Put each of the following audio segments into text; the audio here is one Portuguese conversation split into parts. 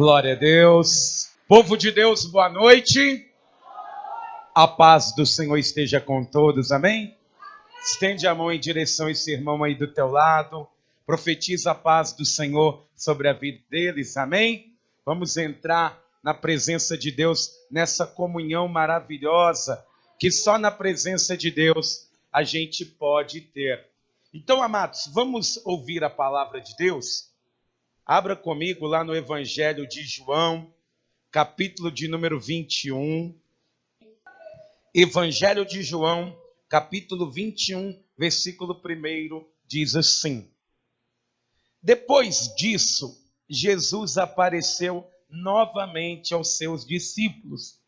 Glória a Deus. Povo de Deus, boa noite. A paz do Senhor esteja com todos, amém? Estende a mão em direção a esse irmão aí do teu lado. Profetiza a paz do Senhor sobre a vida deles, amém? Vamos entrar na presença de Deus, nessa comunhão maravilhosa, que só na presença de Deus a gente pode ter. Então, amados, vamos ouvir a palavra de Deus? Abra comigo lá no Evangelho de João, capítulo de número 21. Evangelho de João, capítulo 21, versículo 1, diz assim: Depois disso, Jesus apareceu novamente aos seus discípulos,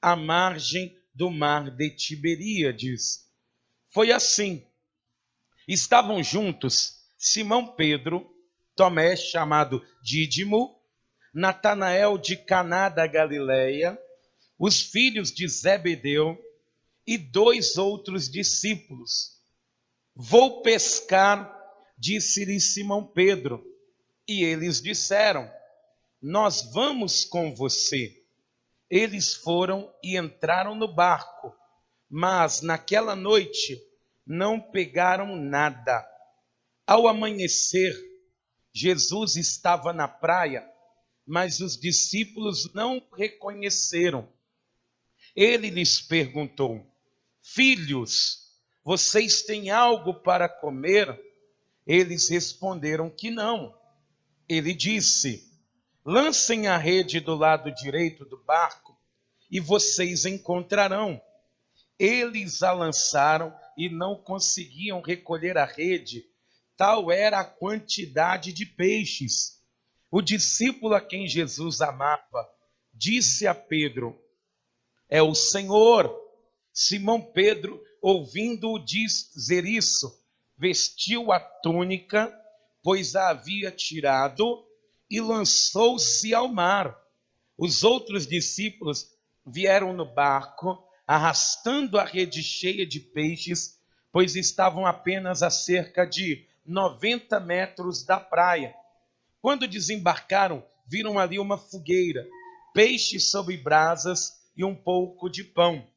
à margem do mar de Tiberíades. Foi assim. Estavam juntos Simão Pedro, Tomé, chamado Dídimo, Natanael de Caná da Galileia, os filhos de Zebedeu e 2 outros discípulos. Vou pescar, disse-lhe Simão Pedro. E eles disseram: Nós vamos com você. Eles foram e entraram no barco, mas naquela noite não pegaram nada. Ao amanhecer, Jesus estava na praia, mas os discípulos não o reconheceram. Ele lhes perguntou: Filhos, vocês têm algo para comer? Eles responderam que não. Ele disse: Lancem a rede do lado direito do barco e vocês encontrarão. Eles a lançaram e não conseguiam recolher a rede, tal era a quantidade de peixes. O discípulo a quem Jesus amava disse a Pedro: É o Senhor. Simão Pedro, ouvindo-o dizer isso, vestiu a túnica, pois a havia tirado, e lançou-se ao mar. Os outros discípulos vieram no barco, arrastando a rede cheia de peixes, pois estavam apenas a cerca de 90 metros da praia. Quando desembarcaram, viram ali uma fogueira, peixes sobre brasas e um pouco de pão.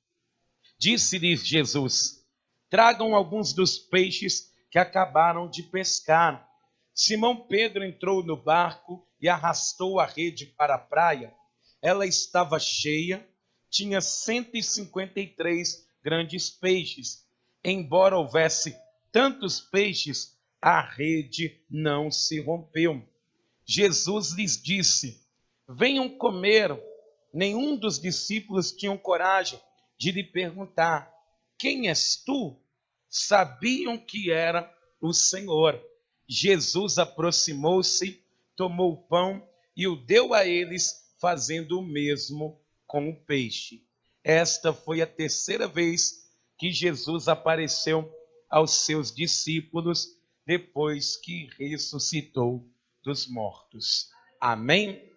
Disse-lhes Jesus: Tragam alguns dos peixes que acabaram de pescar. Simão Pedro entrou no barco e arrastou a rede para a praia. Ela estava cheia, tinha 153 grandes peixes. Embora houvesse tantos peixes, a rede não se rompeu. Jesus lhes disse: Venham comer. Nenhum dos discípulos tinham coragem de lhe perguntar: Quem és tu? Sabiam que era o Senhor. Jesus aproximou-se, tomou o pão e o deu a eles, fazendo o mesmo com o peixe. Esta foi a 3ª vez que Jesus apareceu aos seus discípulos depois que ressuscitou dos mortos. Amém?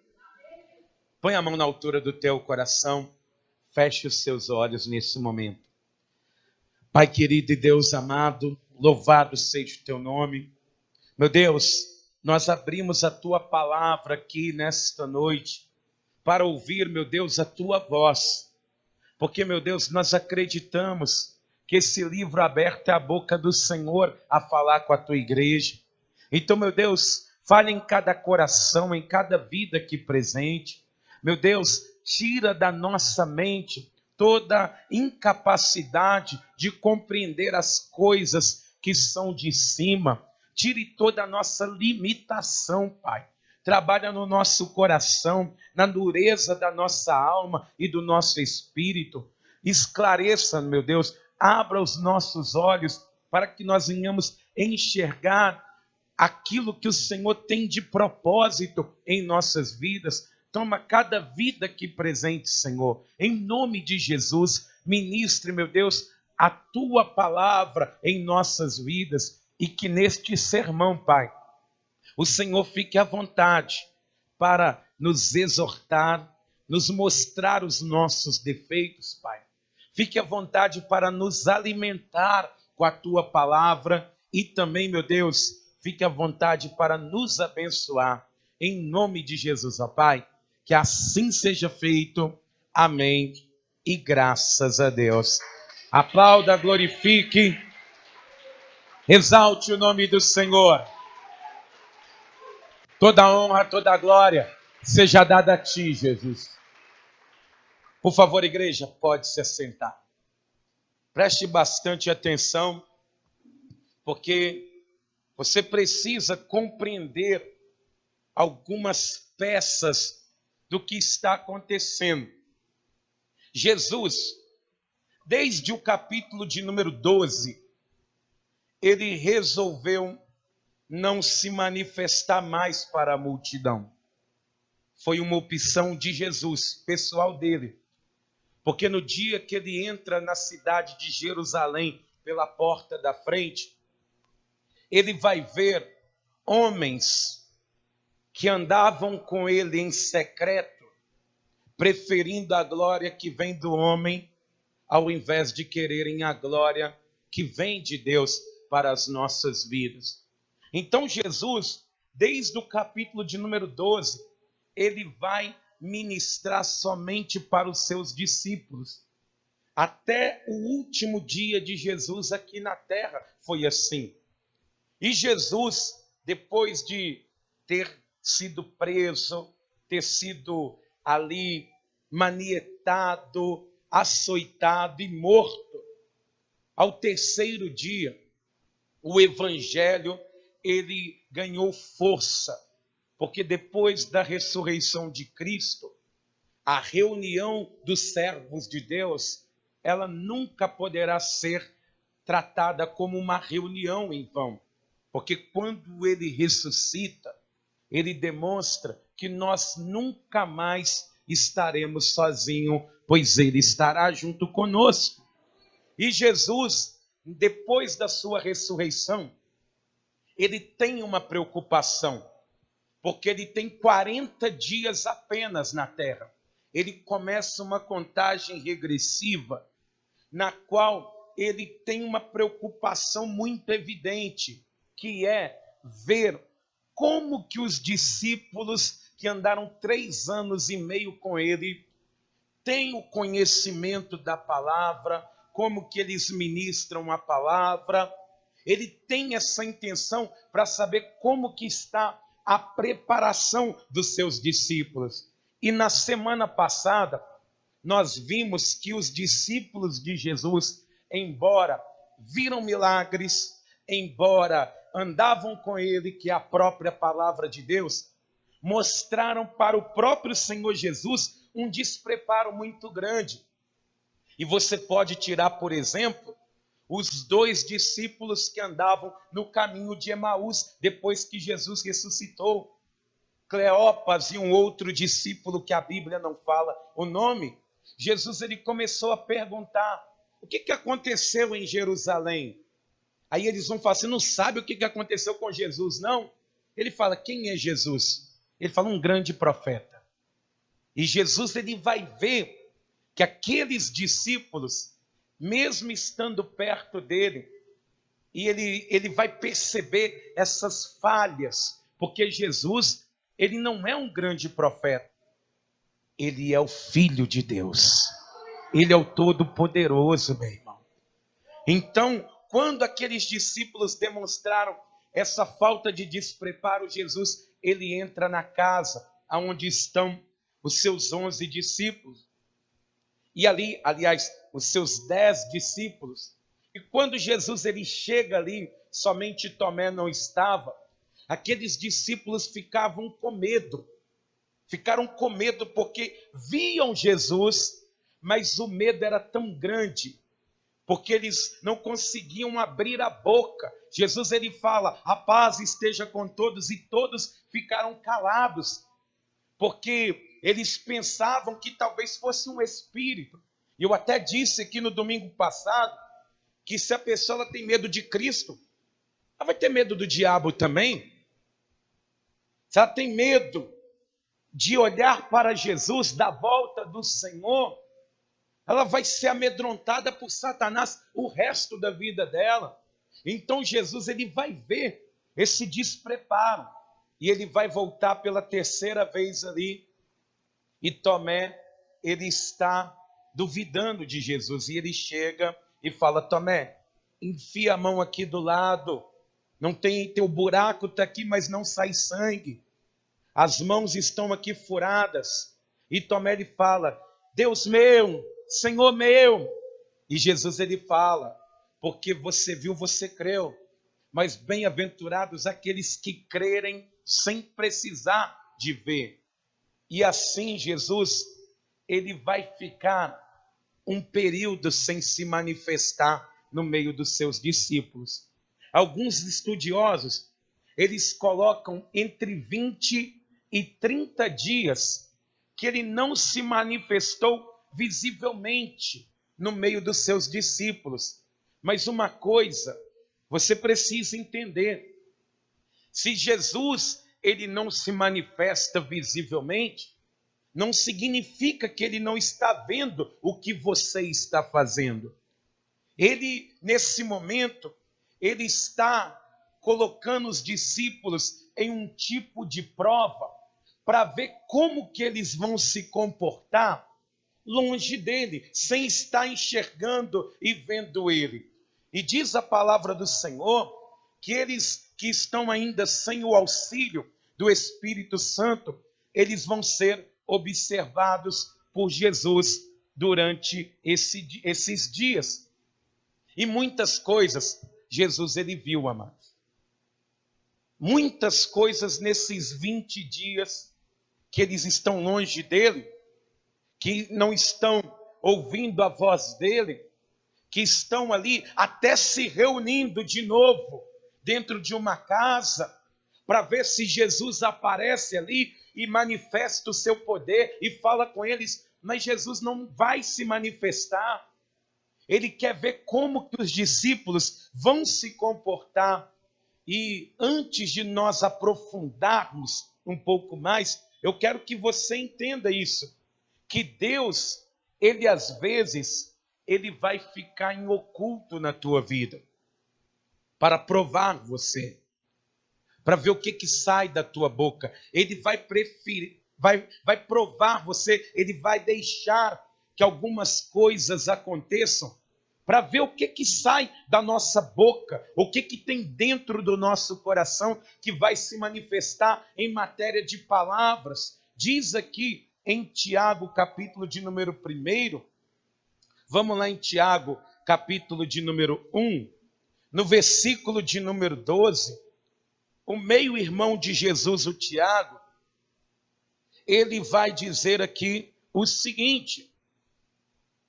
Põe a mão na altura do teu coração, feche os seus olhos nesse momento. Pai querido e Deus amado, louvado seja o teu nome. Meu Deus, nós abrimos a tua palavra aqui nesta noite para ouvir, meu Deus, a tua voz. Porque, meu Deus, nós acreditamos que esse livro aberto é a boca do Senhor a falar com a tua igreja. Então, meu Deus, fale em cada coração, em cada vida aqui presente. Meu Deus, tira da nossa mente toda incapacidade de compreender as coisas que são de cima. Tire toda a nossa limitação, Pai. Trabalha no nosso coração, na dureza da nossa alma e do nosso espírito. Esclareça, meu Deus, abra os nossos olhos para que nós venhamos enxergar aquilo que o Senhor tem de propósito em nossas vidas. Toma cada vida aqui presente, Senhor. Em nome de Jesus, ministre, meu Deus, a tua palavra em nossas vidas. E que neste sermão, Pai, o Senhor fique à vontade para nos exortar, nos mostrar os nossos defeitos, Pai. Fique à vontade para nos alimentar com a tua palavra e também, meu Deus, fique à vontade para nos abençoar. Em nome de Jesus, ó Pai. Que assim seja feito. Amém. E graças a Deus. Aplauda, glorifique, exalte o nome do Senhor. Toda honra, toda glória seja dada a ti, Jesus. Por favor, igreja, pode se assentar. Preste bastante atenção, porque você precisa compreender algumas peças do que está acontecendo. Jesus, desde o capítulo de número 12, ele resolveu não se manifestar mais para a multidão. Foi uma opção de Jesus, pessoal dele. Porque no dia que ele entra na cidade de Jerusalém, pela porta da frente, ele vai ver homens que andavam com ele em secreto, preferindo a glória que vem do homem, ao invés de quererem a glória que vem de Deus para as nossas vidas. Então Jesus, desde o capítulo de número 12, ele vai ministrar somente para os seus discípulos. Até o último dia de Jesus aqui na terra foi assim. E Jesus, depois de ter sido preso, ter sido ali manietado, açoitado e morto, ao terceiro dia, o evangelho, ele ganhou força, porque depois da ressurreição de Cristo, a reunião dos servos de Deus, ela nunca poderá ser tratada como uma reunião em vão, porque quando ele ressuscita, ele demonstra que nós nunca mais estaremos sozinhos, pois ele estará junto conosco. E Jesus, depois da sua ressurreição, ele tem uma preocupação, porque ele tem 40 dias apenas na terra. Ele começa uma contagem regressiva, na qual ele tem uma preocupação muito evidente, que é ver como que os discípulos que andaram 3 anos e meio com ele têm o conhecimento da palavra, como que eles ministram a palavra. Ele tem essa intenção para saber como que está a preparação dos seus discípulos. E na semana passada, nós vimos que os discípulos de Jesus, embora viram milagres, embora andavam com ele, que é a própria palavra de Deus, mostraram para o próprio Senhor Jesus um despreparo muito grande. E você pode tirar, por exemplo, os 2 discípulos que andavam no caminho de Emaús, depois que Jesus ressuscitou. Cleopas e um outro discípulo que a Bíblia não fala o nome. Jesus, ele começou a perguntar: o que aconteceu em Jerusalém? Aí eles vão falar: você não sabe o que aconteceu com Jesus, não? Ele fala: quem é Jesus? Ele fala: um grande profeta. E Jesus, ele vai ver que aqueles discípulos, mesmo estando perto dele, e ele vai perceber essas falhas, porque Jesus, ele não é um grande profeta, ele é o Filho de Deus, ele é o Todo-Poderoso, meu irmão. Então, quando aqueles discípulos demonstraram essa falta de despreparo, Jesus, ele entra na casa onde estão os seus 11 discípulos, e ali, aliás, os seus 10 discípulos. E quando Jesus ele chega ali, somente Tomé não estava, aqueles discípulos ficaram com medo porque viam Jesus, mas o medo era tão grande, porque eles não conseguiam abrir a boca. Jesus ele fala: a paz esteja com todos, e todos ficaram calados, porque eles pensavam que talvez fosse um espírito. E eu até disse aqui no domingo passado, que se a pessoa tem medo de Cristo, ela vai ter medo do diabo também. Se ela tem medo de olhar para Jesus, da volta do Senhor, ela vai ser amedrontada por Satanás o resto da vida dela. Então Jesus ele vai ver esse despreparo, e ele vai voltar pela terceira vez ali, E Tomé, ele está duvidando de Jesus. E ele chega e fala: Tomé, enfia a mão aqui do lado. Não tem, teu buraco está aqui, mas não sai sangue. As mãos estão aqui furadas. E Tomé lhe fala: Deus meu, Senhor meu. E Jesus ele fala: porque você viu, você creu. Mas bem-aventurados aqueles que crerem sem precisar de ver. E assim Jesus, ele vai ficar um período sem se manifestar no meio dos seus discípulos. Alguns estudiosos, eles colocam entre 20 e 30 dias que ele não se manifestou visivelmente no meio dos seus discípulos. Mas uma coisa, você precisa entender: se Jesus ele não se manifesta visivelmente, não significa que ele não está vendo o que você está fazendo. Ele, nesse momento, ele está colocando os discípulos em um tipo de prova para ver como que eles vão se comportar longe dele, sem estar enxergando e vendo ele. E diz a palavra do Senhor que eles que estão ainda sem o auxílio do Espírito Santo, eles vão ser observados por Jesus durante esses dias. E muitas coisas Jesus ele viu, amados. Muitas coisas nesses 20 dias que eles estão longe dele, que não estão ouvindo a voz dele, que estão ali até se reunindo de novo dentro de uma casa para ver se Jesus aparece ali e manifesta o seu poder e fala com eles, mas Jesus não vai se manifestar. Ele quer ver como que os discípulos vão se comportar. E antes de nós aprofundarmos um pouco mais, eu quero que você entenda isso, que Deus, ele às vezes, ele vai ficar em oculto na tua vida, para provar você, para ver o que sai da tua boca. Ele vai preferir, vai provar você, ele vai deixar que algumas coisas aconteçam, para ver o que sai da nossa boca, o que tem dentro do nosso coração, que vai se manifestar em matéria de palavras. Diz aqui em Tiago, capítulo de número 1, vamos lá em Tiago, capítulo de número 1, no versículo de número 12, o meio-irmão de Jesus, o Tiago, ele vai dizer aqui o seguinte,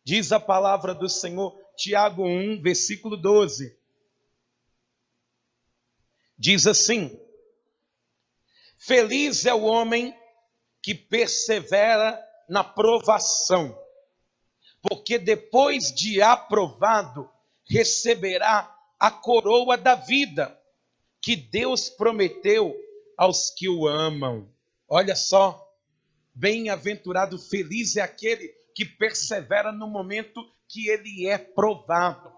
diz a palavra do Senhor, Tiago 1, versículo 12, diz assim: feliz é o homem que persevera na provação, porque depois de aprovado, receberá a coroa da vida, que Deus prometeu aos que o amam. Olha só, bem-aventurado, feliz é aquele que persevera no momento que ele é provado.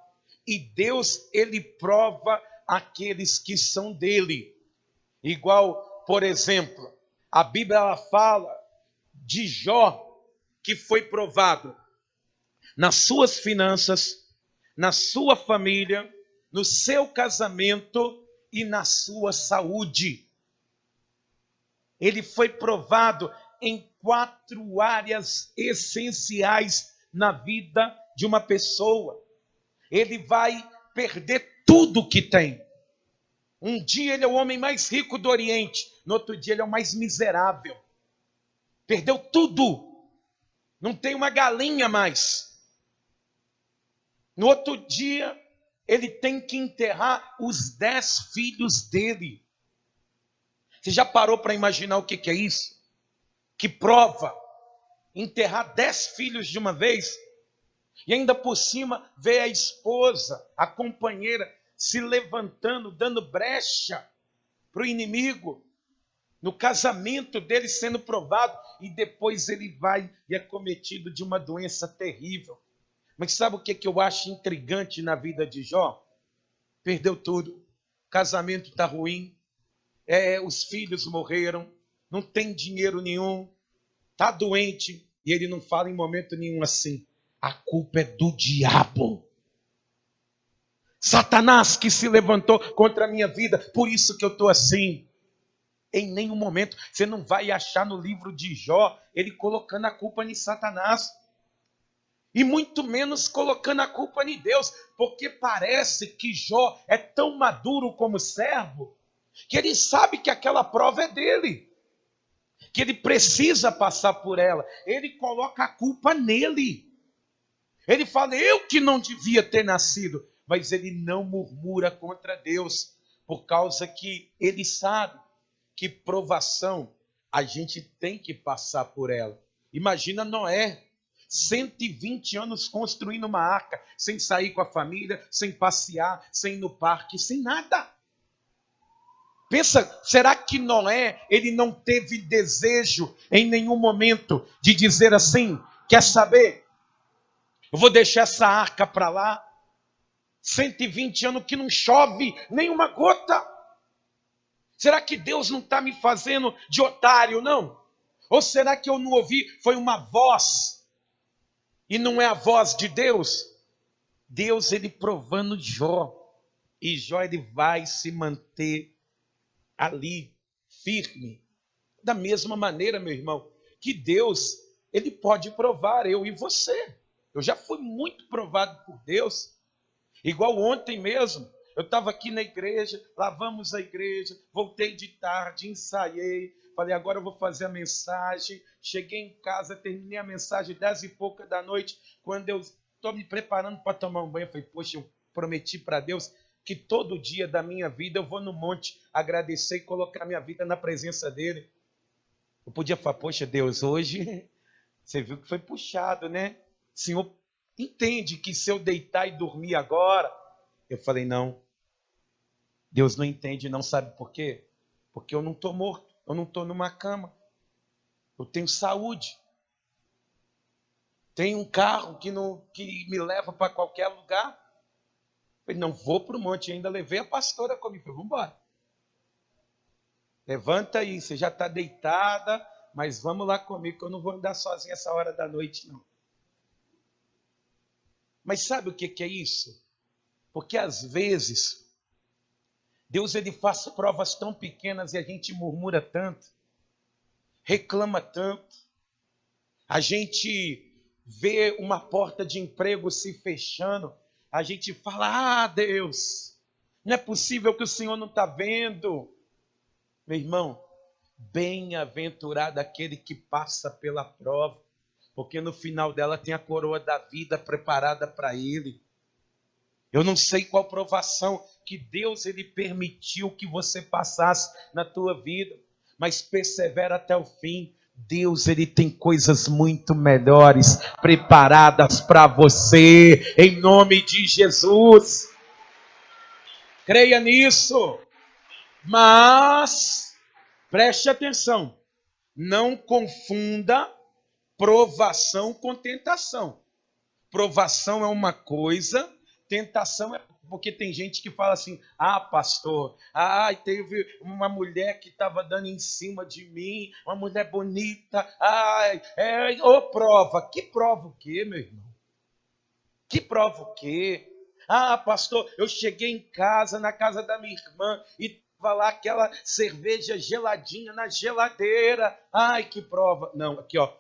E Deus, ele prova aqueles que são dele. Igual, por exemplo, a Bíblia ela fala de Jó, que foi provado nas suas finanças, na sua família, no seu casamento e na sua saúde. Ele foi provado em 4 áreas essenciais na vida de uma pessoa. Ele vai perder tudo que tem. Um dia ele é o homem mais rico do Oriente, no outro dia ele é o mais miserável. Perdeu tudo. Não tem uma galinha mais. No outro dia, ele tem que enterrar os 10 filhos dele. Você já parou para imaginar o que é isso? Que prova, enterrar 10 filhos de uma vez, e ainda por cima ver a esposa, a companheira, se levantando, dando brecha para o inimigo, no casamento dele sendo provado, e depois ele vai e é cometido de uma doença terrível. Mas sabe o que eu acho intrigante na vida de Jó? Perdeu tudo, o casamento está ruim, os filhos morreram, não tem dinheiro nenhum, está doente, e ele não fala em momento nenhum assim: a culpa é do diabo. Satanás que se levantou contra a minha vida, por isso que eu estou assim. Em nenhum momento você não vai achar no livro de Jó ele colocando a culpa em Satanás. E muito menos colocando a culpa em Deus, porque parece que Jó é tão maduro como servo, que ele sabe que aquela prova é dele, que ele precisa passar por ela. Ele coloca a culpa nele. Ele fala: eu que não devia ter nascido. Mas ele não murmura contra Deus, por causa que ele sabe que provação a gente tem que passar por ela. Imagina Noé, 120 anos construindo uma arca, sem sair com a família, sem passear, sem ir no parque, sem nada. Pensa, será que Noé, ele não teve desejo em nenhum momento de dizer assim: quer saber? Eu vou deixar essa arca para lá. 120 anos que não chove nenhuma gota. Será que Deus não está me fazendo de otário, não? Ou será que eu não ouvi? Foi uma voz, e não é a voz de Deus? Deus, ele provando Jó. E Jó, ele vai se manter ali, firme. Da mesma maneira, meu irmão, que Deus, ele pode provar eu e você. Eu já fui muito provado por Deus. Igual ontem mesmo, eu estava aqui na igreja, lavamos a igreja, voltei de tarde, ensaiei, falei, agora eu vou fazer a mensagem. Cheguei em casa, terminei a mensagem 10 e pouca da noite. Quando eu estou me preparando para tomar um banho, eu falei, poxa, eu prometi para Deus que todo dia da minha vida eu vou no monte agradecer e colocar minha vida na presença dele. Eu podia falar, poxa Deus, hoje você viu que foi puxado, né? O Senhor entende que se eu deitar e dormir agora... Eu falei, não, Deus não entende, não. Sabe por quê? Porque eu não estou morto, eu não estou numa cama, eu tenho saúde, tenho um carro que me leva para qualquer lugar. Eu falei, não vou para o monte, ainda levei a pastora comigo. Eu falei, vamos embora, levanta aí, você já está deitada, mas vamos lá comigo, que eu não vou andar sozinho essa hora da noite, não. Mas sabe o que é isso? Porque às vezes Deus, ele faz provas tão pequenas e a gente murmura tanto, reclama tanto. A gente vê uma porta de emprego se fechando, a gente fala, ah, Deus, não é possível que o Senhor não está vendo. Meu irmão, bem-aventurado aquele que passa pela prova, porque no final dela tem a coroa da vida preparada para ele. Eu não sei qual provação que Deus, ele permitiu que você passasse na tua vida, mas persevera até o fim. Deus, ele tem coisas muito melhores preparadas para você, em nome de Jesus. Creia nisso. Mas preste atenção, não confunda provação com tentação. Provação é uma coisa, tentação é... Porque tem gente que fala assim, ah, pastor, teve uma mulher que estava dando em cima de mim, uma mulher bonita, prova. Que prova o quê, meu irmão? Que prova o quê? Ah, pastor, eu cheguei em casa, na casa da minha irmã, e estava lá aquela cerveja geladinha na geladeira. Ai, que prova. Não, aqui ó,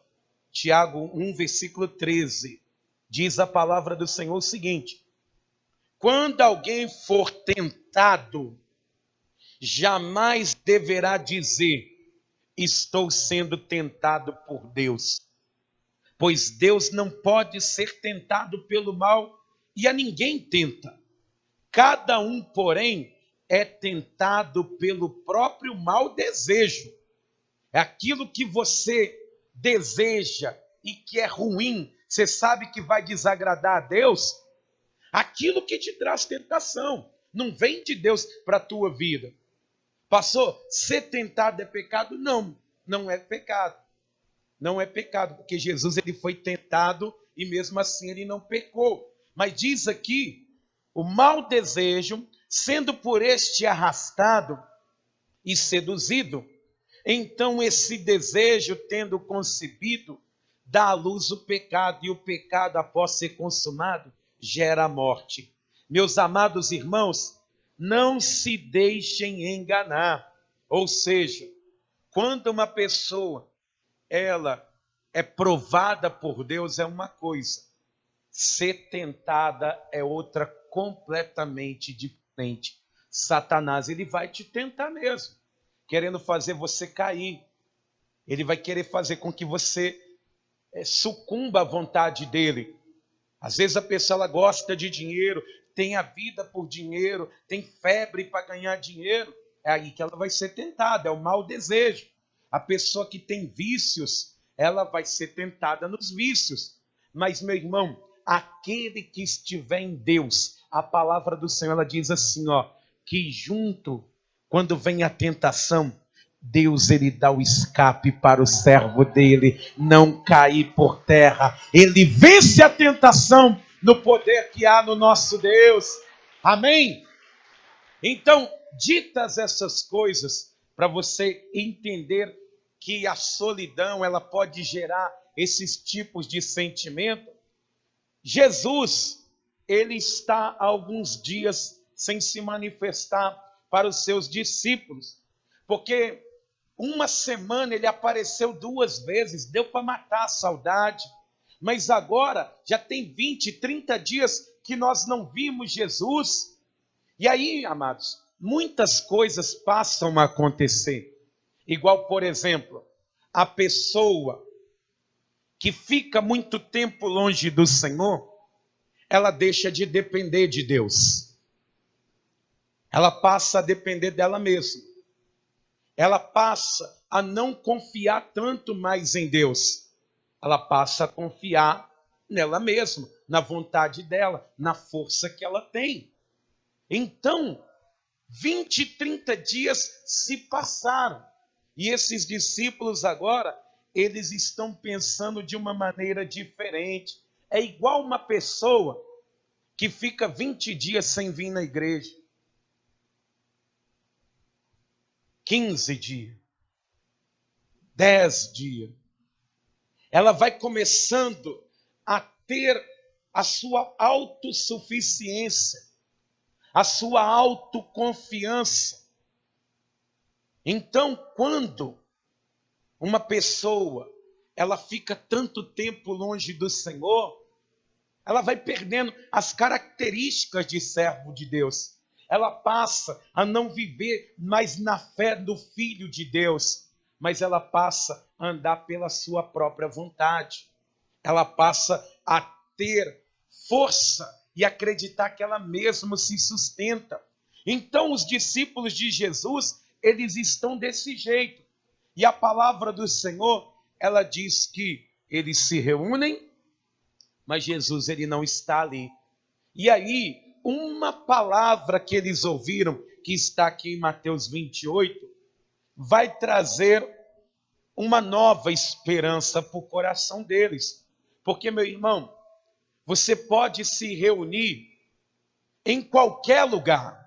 Tiago 1, versículo 13. Diz a palavra do Senhor o seguinte: quando alguém for tentado, jamais deverá dizer, estou sendo tentado por Deus. Pois Deus não pode ser tentado pelo mal, e a ninguém tenta. Cada um, porém, é tentado pelo próprio mau desejo. É aquilo que você deseja e que é ruim, você sabe que vai desagradar a Deus, aquilo que te traz tentação, não vem de Deus para a tua vida. Pastor, ser tentado é pecado? Não, não é pecado. Não é pecado, porque Jesus, ele foi tentado e mesmo assim ele não pecou. Mas diz aqui, o mau desejo, sendo por este arrastado e seduzido, Então esse desejo, tendo concebido, dá à luz o pecado, e o pecado, após ser consumado, gera a morte. Meus amados irmãos, não se deixem enganar. Ou seja, quando uma pessoa ela é provada por Deus é uma coisa, ser tentada é outra completamente diferente. Satanás, ele vai te tentar mesmo, querendo fazer você cair. Ele vai querer fazer com que você sucumba à vontade dele. Às vezes a pessoa ela gosta de dinheiro, tem a vida por dinheiro, tem febre para ganhar dinheiro. É aí que ela vai ser tentada, é o mau desejo. A pessoa que tem vícios, ela vai ser tentada nos vícios. Mas, meu irmão, aquele que estiver em Deus, a palavra do Senhor ela diz assim, ó, que junto, quando vem a tentação, Deus ele dá o escape para o servo dele não cair por terra. Ele vence a tentação no poder que há no nosso Deus. Amém? Então, ditas essas coisas, para você entender que a solidão ela pode gerar esses tipos de sentimento, Jesus, ele está há alguns dias sem se manifestar para os seus discípulos, porque uma semana ele apareceu 2 vezes, deu para matar a saudade, mas agora já tem 20, 30 dias que nós não vimos Jesus. E aí, amados, muitas coisas passam a acontecer. Igual, por exemplo, a pessoa que fica muito tempo longe do Senhor, ela deixa de depender de Deus. Ela passa a depender dela mesma. Ela passa a não confiar tanto mais em Deus. Ela passa a confiar nela mesma, na vontade dela, na força que ela tem. Então, 20, 30 dias se passaram. E esses discípulos agora, eles estão pensando de uma maneira diferente. É igual uma pessoa que fica 20 dias sem vir na igreja. 15 dias. 10 dias. Ela vai começando a ter a sua autossuficiência, a sua autoconfiança. Então, quando uma pessoa ela fica tanto tempo longe do Senhor, ela vai perdendo as características de servo de Deus. Ela passa a não viver mais na fé do Filho de Deus, mas ela passa a andar pela sua própria vontade. Ela passa a ter força e acreditar que ela mesma se sustenta. Então os discípulos de Jesus, eles estão desse jeito. E a palavra do Senhor, ela diz que eles se reúnem, mas Jesus ele não está ali. E aí, uma palavra que eles ouviram, que está aqui em Mateus 28, vai trazer uma nova esperança para o coração deles. Porque, meu irmão, você pode se reunir em qualquer lugar,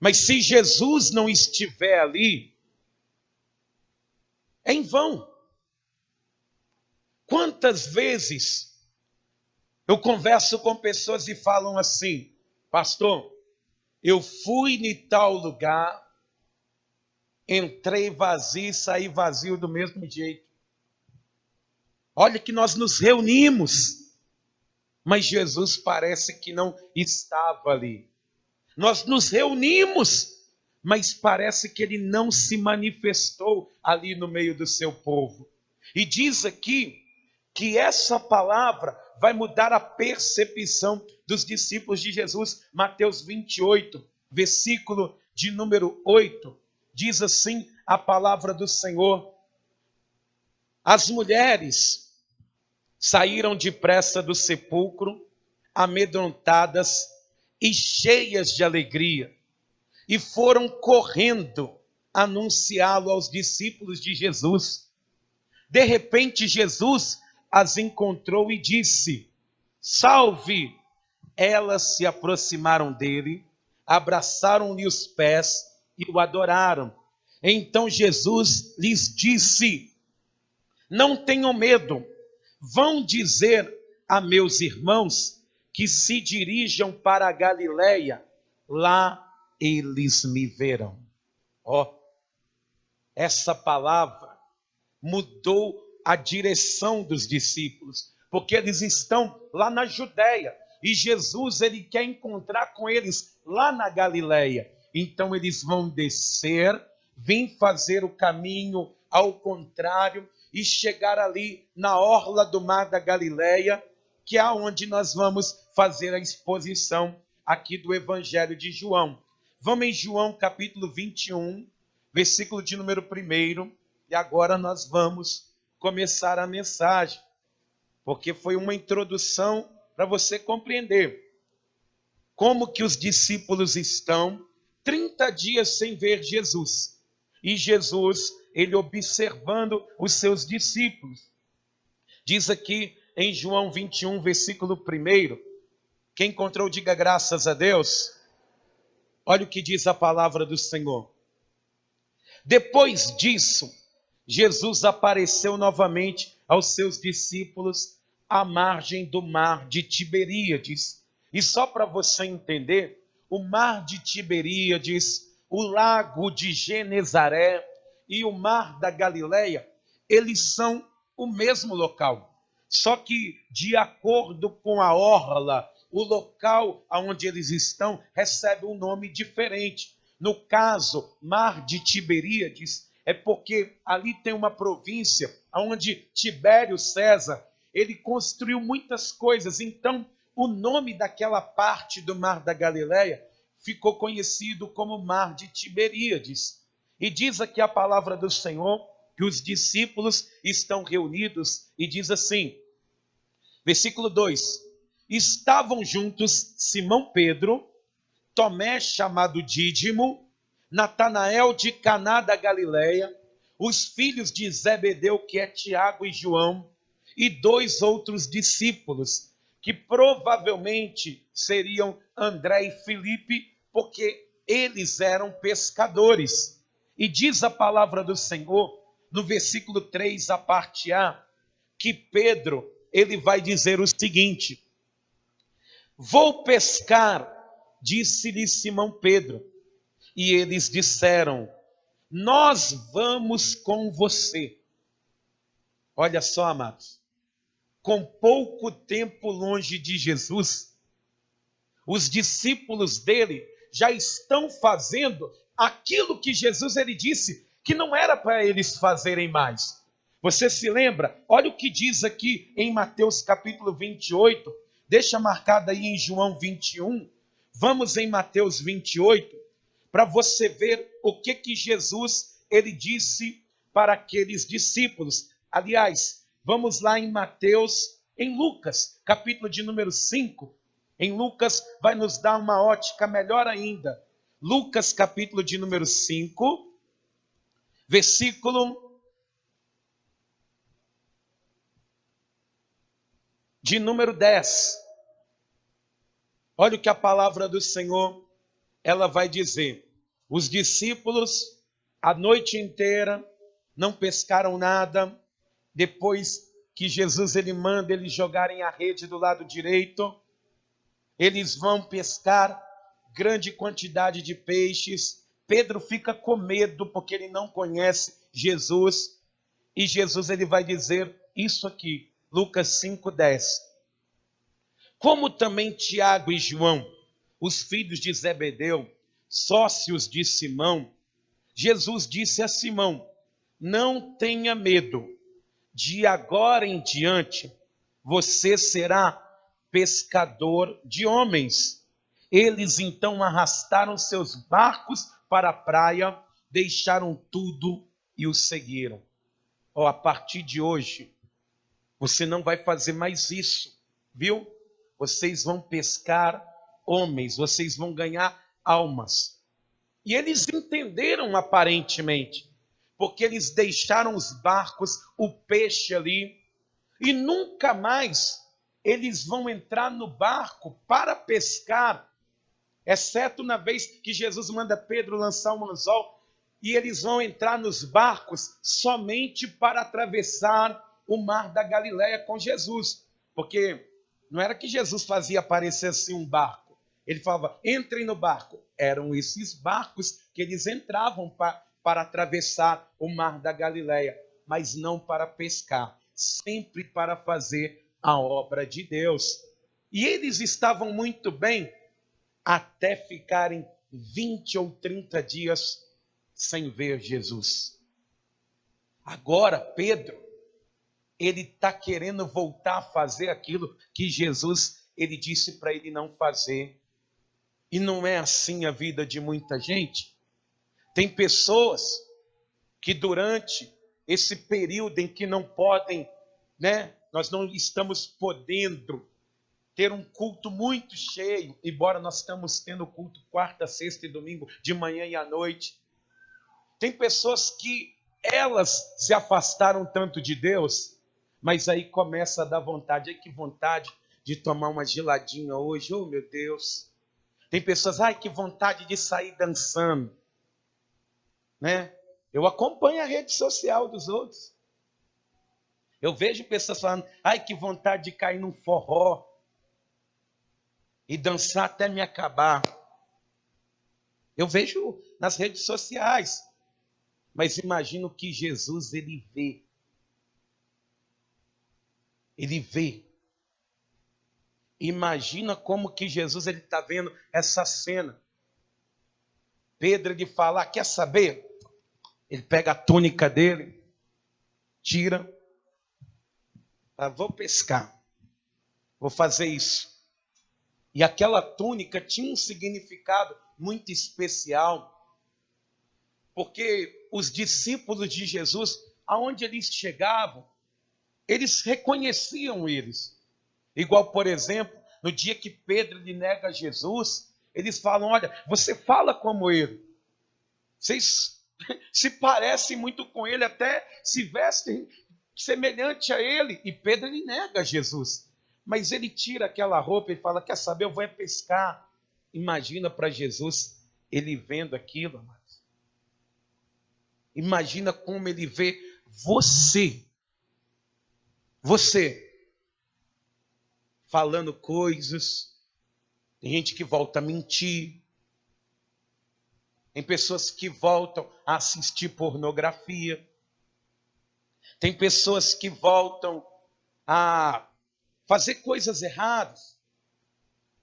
mas se Jesus não estiver ali, é em vão. Quantas vezes eu converso com pessoas e falam assim, pastor, eu fui em tal lugar, entrei vazio e saí vazio do mesmo jeito. Olha que nós nos reunimos, mas Jesus parece que não estava ali. Nós nos reunimos, mas parece que ele não se manifestou ali no meio do seu povo. E diz aqui que essa palavra vai mudar a percepção dos discípulos de Jesus. Mateus 28, versículo de número 8, diz assim a palavra do Senhor: as mulheres saíram depressa do sepulcro, amedrontadas e cheias de alegria, e foram correndo anunciá-lo aos discípulos de Jesus. De repente, Jesus as encontrou e disse: salve! Elas se aproximaram dele, abraçaram-lhe os pés e o adoraram. Então Jesus lhes disse: não tenham medo, vão dizer a meus irmãos que se dirijam para a Galileia, lá eles me verão. Ó, essa palavra mudou a direção dos discípulos, porque eles estão lá na Judéia e Jesus ele quer encontrar com eles lá na Galileia. Então eles vão descer, vir fazer o caminho ao contrário e chegar ali na orla do mar da Galileia, que é onde nós vamos fazer a exposição aqui do Evangelho de João. Vamos em João capítulo 21, versículo de número 1, e agora nós vamos começar a mensagem, porque foi uma introdução para você compreender como que os discípulos estão 30 dias sem ver Jesus. E Jesus, ele observando os seus discípulos. Diz aqui em João 21, versículo 1, quem encontrou, diga graças a Deus. Olha o que diz a palavra do Senhor. Depois disso, Jesus apareceu novamente aos seus discípulos à margem do mar de Tiberíades. E só para você entender, o mar de Tiberíades, o lago de Genezaré e o mar da Galileia, eles são o mesmo local. Só que, de acordo com a orla, o local onde eles estão recebe um nome diferente. No caso, mar de Tiberíades, é porque ali tem uma província onde Tibério César, ele construiu muitas coisas. Então, o nome daquela parte do mar da Galileia ficou conhecido como mar de Tiberíades. E diz aqui a palavra do Senhor que os discípulos estão reunidos e diz assim, versículo 2, estavam juntos Simão Pedro, Tomé chamado Dídimo, Natanael de Caná da Galileia, os filhos de Zebedeu, que é Tiago e João, e 2 outros discípulos, que provavelmente seriam André e Filipe, porque eles eram pescadores. E diz a palavra do Senhor, no versículo 3, a parte A, que Pedro, ele vai dizer o seguinte, vou pescar, disse-lhe Simão Pedro. E eles disseram, nós vamos com você. Olha só, amados, com pouco tempo longe de Jesus, os discípulos dele já estão fazendo aquilo que Jesus ele disse que não era para eles fazerem mais. Você se lembra? Olha o que diz aqui em Mateus capítulo 28, deixa marcado aí em João 21, vamos em Mateus 28, para você ver o que Jesus ele disse para aqueles discípulos. Aliás, vamos lá em Mateus, em Lucas, capítulo de número 5. Em Lucas vai nos dar uma ótica melhor ainda. Lucas, capítulo de número 5, versículo de número 10. Olha o que a palavra do Senhor ela vai dizer, os discípulos a noite inteira não pescaram nada, depois que Jesus ele manda eles jogarem a rede do lado direito, eles vão pescar grande quantidade de peixes, Pedro fica com medo porque ele não conhece Jesus, e Jesus ele vai dizer isso aqui, Lucas 5:10. Como também Tiago e João, os filhos de Zebedeu, sócios de Simão, Jesus disse a Simão, não tenha medo, de agora em diante você será pescador de homens. Eles então arrastaram seus barcos para a praia, deixaram tudo e o seguiram. A partir de hoje, você não vai fazer mais isso, viu? Vocês vão pescar homens, vocês vão ganhar almas. E eles entenderam aparentemente, porque eles deixaram os barcos, o peixe ali, e nunca mais eles vão entrar no barco para pescar, exceto na vez que Jesus manda Pedro lançar um anzol. e eles vão entrar nos barcos somente para atravessar o mar da Galileia com Jesus. Porque não era que Jesus fazia aparecer assim um barco. Ele falava, entrem no barco. Eram esses barcos que eles entravam para atravessar o mar da Galileia, mas não para pescar, sempre para fazer a obra de Deus. E eles estavam muito bem até ficarem 20 ou 30 dias sem ver Jesus. Agora, Pedro, ele está querendo voltar a fazer aquilo que Jesus, ele disse para ele não fazer. E não é assim a vida de muita gente. Tem pessoas que durante esse período em que não podem, nós não estamos podendo ter um culto muito cheio, embora nós estamos tendo culto quarta, sexta e domingo, de manhã e à noite. Tem pessoas que elas se afastaram tanto de Deus, mas aí começa a dar vontade. Ai, que vontade de tomar uma geladinha hoje, oh meu Deus. Tem pessoas, ai, que vontade de sair dançando. Eu acompanho a rede social dos outros. Eu vejo pessoas falando, ai, que vontade de cair num forró e dançar até me acabar. Eu vejo nas redes sociais. Mas imagino que Jesus, ele vê. Ele vê. Imagina como que Jesus ele está vendo essa cena. Pedro ele fala, quer saber? Ele pega a túnica dele, tira, vou pescar, vou fazer isso. E aquela túnica tinha um significado muito especial, porque os discípulos de Jesus, aonde eles chegavam, eles reconheciam eles. Igual, por exemplo, no dia que Pedro lhe nega Jesus, eles falam, olha, você fala como ele. Vocês se parecem muito com ele, até se vestem semelhante a ele. E Pedro lhe nega Jesus. Mas ele tira aquela roupa e fala, quer saber, eu vou pescar. Imagina para Jesus, ele vendo aquilo, amados. Imagina como ele vê você. Você. Falando coisas. Tem gente que volta a mentir. Tem pessoas que voltam a assistir pornografia. Tem pessoas que voltam a fazer coisas erradas.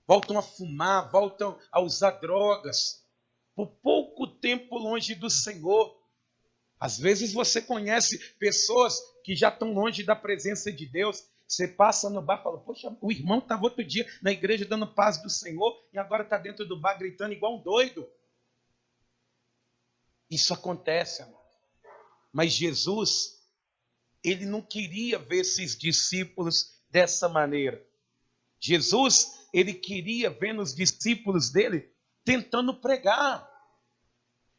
Voltam a fumar, voltam a usar drogas. Por pouco tempo longe do Senhor. Às vezes você conhece pessoas que já estão longe da presença de Deus. Você passa no bar e fala, poxa, o irmão estava outro dia na igreja dando paz do Senhor e agora está dentro do bar gritando igual um doido. Isso acontece, amor. Mas Jesus, ele não queria ver esses discípulos dessa maneira. Jesus, ele queria ver nos discípulos dele tentando pregar.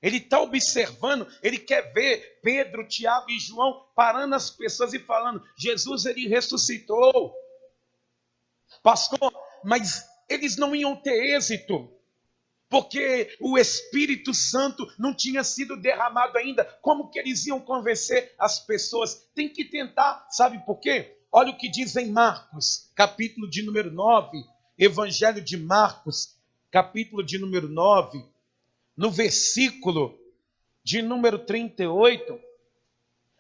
Ele está observando, ele quer ver Pedro, Tiago e João parando as pessoas e falando, Jesus, ele ressuscitou. Pastor, mas eles não iam ter êxito, porque o Espírito Santo não tinha sido derramado ainda. Como que eles iam convencer as pessoas? Tem que tentar, sabe por quê? Olha o que diz em Marcos, capítulo de número 9, Evangelho de Marcos, capítulo de número 9, no versículo de número 38,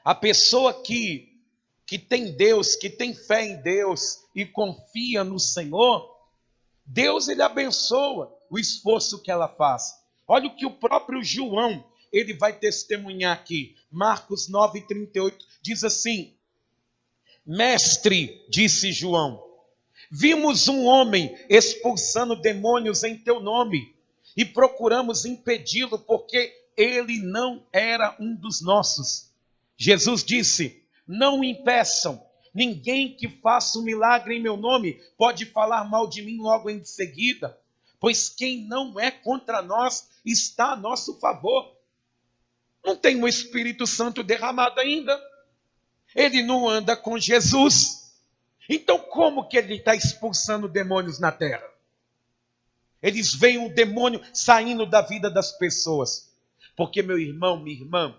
a pessoa que tem Deus, que tem fé em Deus e confia no Senhor, Deus ele abençoa o esforço que ela faz. Olha o que o próprio João, ele vai testemunhar aqui. Marcos 9:38 diz assim, Mestre, disse João, vimos um homem expulsando demônios em teu nome e procuramos impedi-lo porque ele não era um dos nossos. Jesus disse, não o impeçam. Ninguém que faça um milagre em meu nome pode falar mal de mim logo em seguida, pois quem não é contra nós está a nosso favor. Não tem o Espírito Santo derramado ainda. Ele não anda com Jesus. Então como que ele está expulsando demônios na terra? Eles veem o demônio saindo da vida das pessoas. Porque, meu irmão, minha irmã,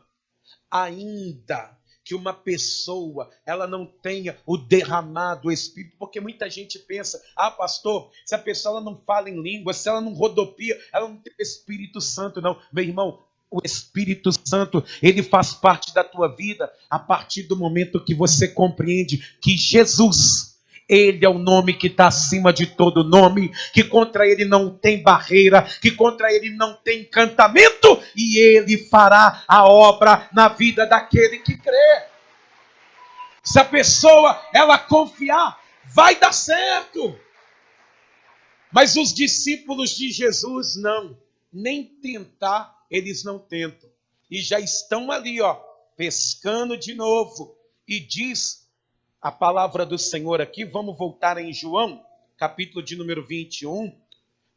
ainda que uma pessoa ela não tenha o derramado do Espírito, porque muita gente pensa, pastor, se a pessoa ela não fala em língua, se ela não rodopia, ela não tem Espírito Santo, não. Meu irmão, o Espírito Santo, ele faz parte da tua vida a partir do momento que você compreende que Jesus, ele é o nome que está acima de todo nome, que contra ele não tem barreira, que contra ele não tem encantamento, e ele fará a obra na vida daquele que crê. Se a pessoa, ela confiar, vai dar certo. Mas os discípulos de Jesus não, nem tentar, eles não tentam. E já estão ali, pescando de novo. E diz a palavra do Senhor aqui, vamos voltar em João, capítulo de número 21,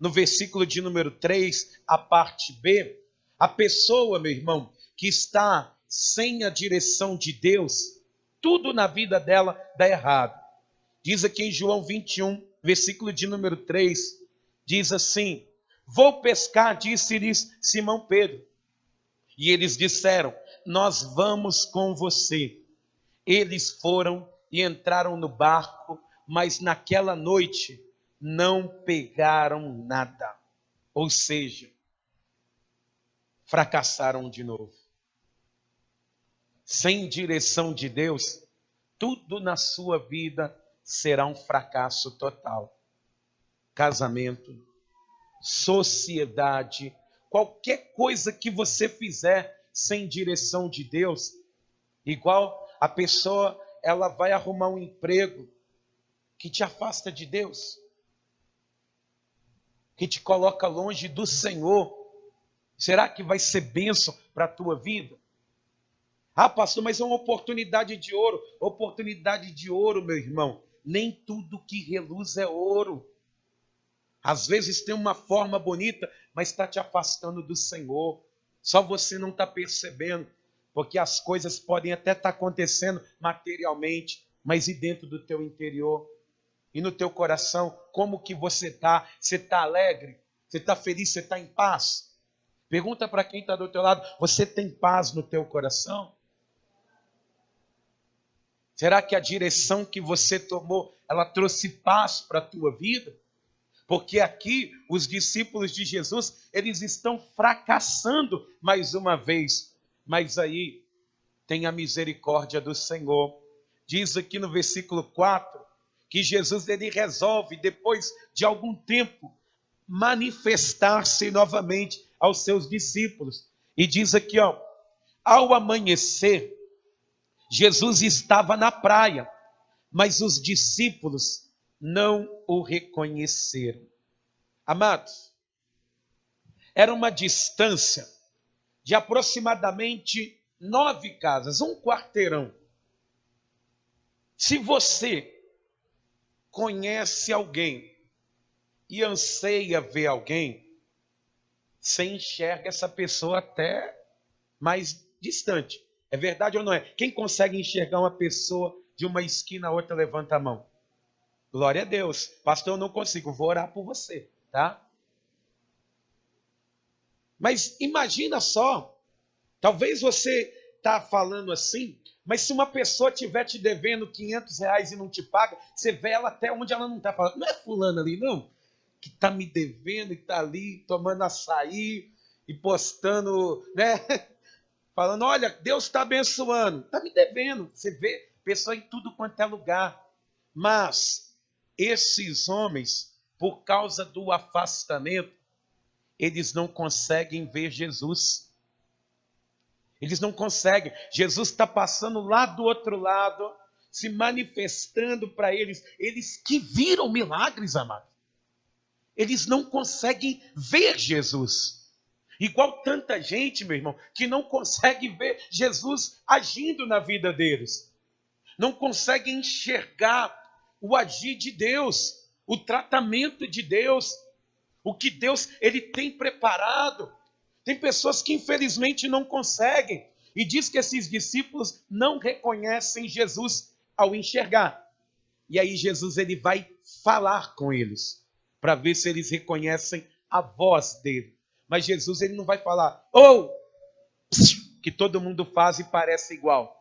no versículo de número 3, a parte B. A pessoa, meu irmão, que está sem a direção de Deus, tudo na vida dela dá errado. Diz aqui em João 21, versículo de número 3, diz assim: vou pescar, disse-lhes Simão Pedro. E eles disseram, nós vamos com você. Eles foram e entraram no barco, mas naquela noite não pegaram nada. Ou seja, fracassaram de novo. Sem direção de Deus, tudo na sua vida será um fracasso total. Casamento, sociedade, qualquer coisa que você fizer sem direção de Deus, igual a pessoa, ela vai arrumar um emprego que te afasta de Deus, que te coloca longe do Senhor. Será que vai ser bênção para a tua vida? Pastor, mas é uma oportunidade de ouro. Oportunidade de ouro, meu irmão. Nem tudo que reluz é ouro. Às vezes tem uma forma bonita, mas está te afastando do Senhor. Só você não está percebendo, porque as coisas podem até estar acontecendo materialmente, mas e dentro do teu interior? E no teu coração, como que você está? Você está alegre? Você está feliz? Você está em paz? Pergunta para quem está do teu lado, você tem paz no teu coração? Será que a direção que você tomou, ela trouxe paz para a tua vida? Porque aqui, os discípulos de Jesus, eles estão fracassando mais uma vez. Mas aí, tem a misericórdia do Senhor. Diz aqui no versículo 4, que Jesus, ele resolve, depois de algum tempo, manifestar-se novamente aos seus discípulos. E diz aqui, ao amanhecer, Jesus estava na praia, mas os discípulos não o reconheceram. Amados, era uma distância de aproximadamente 9 casas, um quarteirão. Se você conhece alguém e anseia ver alguém, você enxerga essa pessoa até mais distante. É verdade ou não é? Quem consegue enxergar uma pessoa de uma esquina a outra, levanta a mão. Glória a Deus. Pastor, eu não consigo, vou orar por você, tá? Mas imagina só, talvez você está falando assim, mas se uma pessoa estiver te devendo R$ 500 e não te paga, você vê ela até onde ela não está falando. Não é fulano ali, não, que está me devendo e está ali tomando açaí e postando, né? Falando, olha, Deus está abençoando. Está me devendo. Você vê pessoa em tudo quanto é lugar. Mas esses homens, por causa do afastamento, eles não conseguem ver Jesus. Eles não conseguem. Jesus está passando lá do outro lado, se manifestando para eles. Eles que viram milagres, amados. Eles não conseguem ver Jesus. Igual tanta gente, meu irmão, que não consegue ver Jesus agindo na vida deles. Não consegue enxergar o agir de Deus, o tratamento de Deus, o que Deus ele tem preparado. Tem pessoas que infelizmente não conseguem. E diz que esses discípulos não reconhecem Jesus ao enxergar. E aí Jesus ele vai falar com eles, para ver se eles reconhecem a voz dele. Mas Jesus ele não vai falar, que todo mundo faz e parece igual.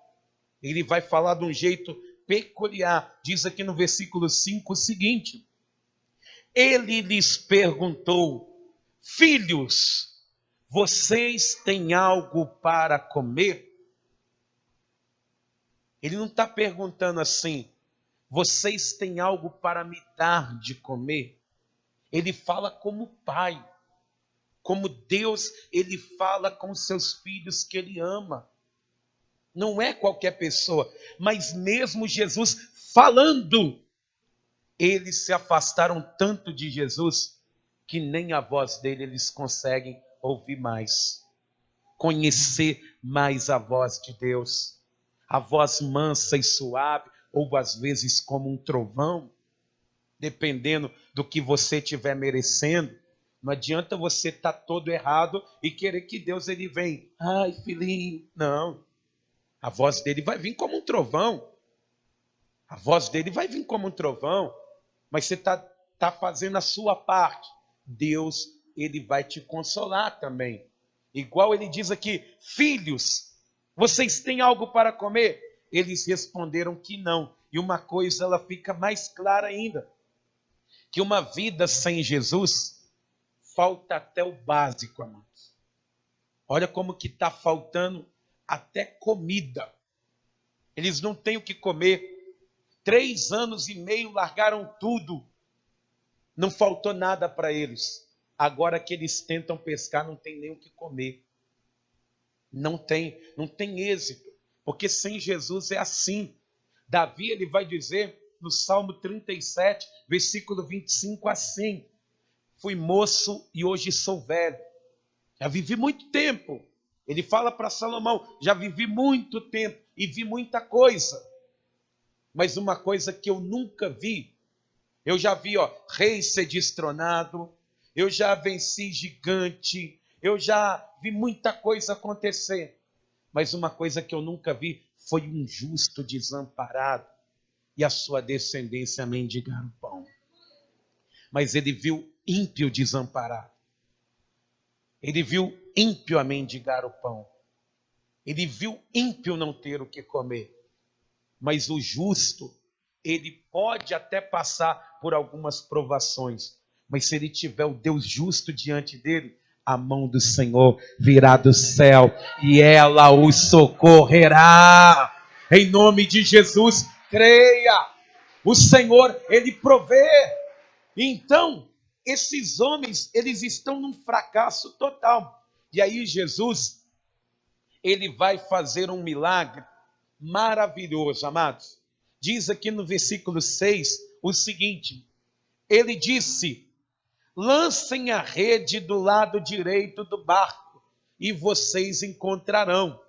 Ele vai falar de um jeito peculiar. Diz aqui no versículo 5 o seguinte: ele lhes perguntou: filhos, vocês têm algo para comer? Ele não está perguntando assim: vocês têm algo para me dar de comer? Ele fala como pai, como Deus, ele fala com seus filhos que ele ama. Não é qualquer pessoa, mas mesmo Jesus falando, eles se afastaram tanto de Jesus que nem a voz dele eles conseguem ouvir mais, conhecer mais a voz de Deus. A voz mansa e suave, ou às vezes como um trovão, dependendo do que você estiver merecendo. Não adianta você estar todo errado e querer que Deus ele venha. Ai, filhinho, não. A voz dele vai vir como um trovão. A voz dele vai vir como um trovão. Mas você tá fazendo a sua parte. Deus, ele vai te consolar também. Igual ele diz aqui: filhos, vocês têm algo para comer? Eles responderam que não. E uma coisa ela fica mais clara ainda: que uma vida sem Jesus falta até o básico, amados. Olha como que está faltando até comida. Eles não têm o que comer. 3 anos e meio largaram tudo. Não faltou nada para eles. Agora que eles tentam pescar, não tem nem o que comer. Não tem êxito. Porque sem Jesus é assim. Davi, ele vai dizer no Salmo 37, versículo 25, assim: fui moço e hoje sou velho. Já vivi muito tempo. Ele fala para Salomão: já vivi muito tempo e vi muita coisa. Mas uma coisa que eu nunca vi, eu já vi, rei ser destronado, eu já venci gigante, eu já vi muita coisa acontecer. Mas uma coisa que eu nunca vi foi um justo desamparado e a sua descendência mendigar o pão. Mas ele viu ímpio desamparado. Ele viu ímpio a mendigar o pão. Ele viu ímpio não ter o que comer. Mas o justo, ele pode até passar por algumas provações, mas se ele tiver o Deus justo diante dele, a mão do Senhor virá do céu e ela o socorrerá. Em nome de Jesus, creia. O Senhor, ele provê. Então, esses homens, eles estão num fracasso total. E aí Jesus, ele vai fazer um milagre maravilhoso, amados. Diz aqui no versículo 6 o seguinte: ele disse: lancem a rede do lado direito do barco e vocês encontrarão.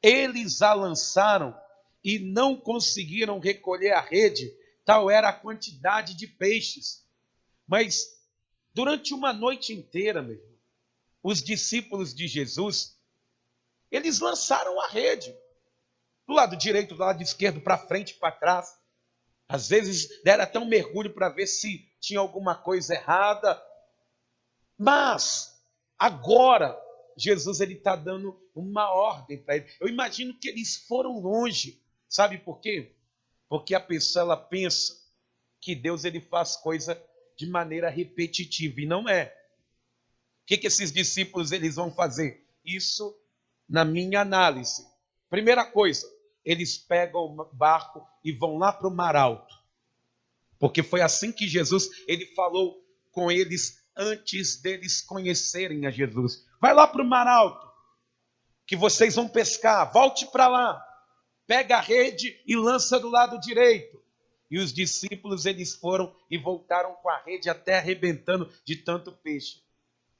Eles a lançaram e não conseguiram recolher a rede, tal era a quantidade de peixes. Mas durante uma noite inteira, meu irmão, os discípulos de Jesus, eles lançaram a rede. Do lado direito, do lado esquerdo, para frente, para trás. Às vezes deram até um mergulho para ver se tinha alguma coisa errada. Mas agora Jesus ele está dando uma ordem para eles. Eu imagino que eles foram longe. Sabe por quê? Porque a pessoa ela pensa que Deus ele faz coisa de maneira repetitiva e não é. O que esses discípulos eles vão fazer? Isso na minha análise. Primeira coisa, eles pegam o barco e vão lá para o mar alto. Porque foi assim que Jesus ele falou com eles antes deles conhecerem a Jesus. Vai lá para o mar alto, que vocês vão pescar. Volte para lá, pega a rede e lança do lado direito. E os discípulos eles foram e voltaram com a rede até arrebentando de tanto peixe.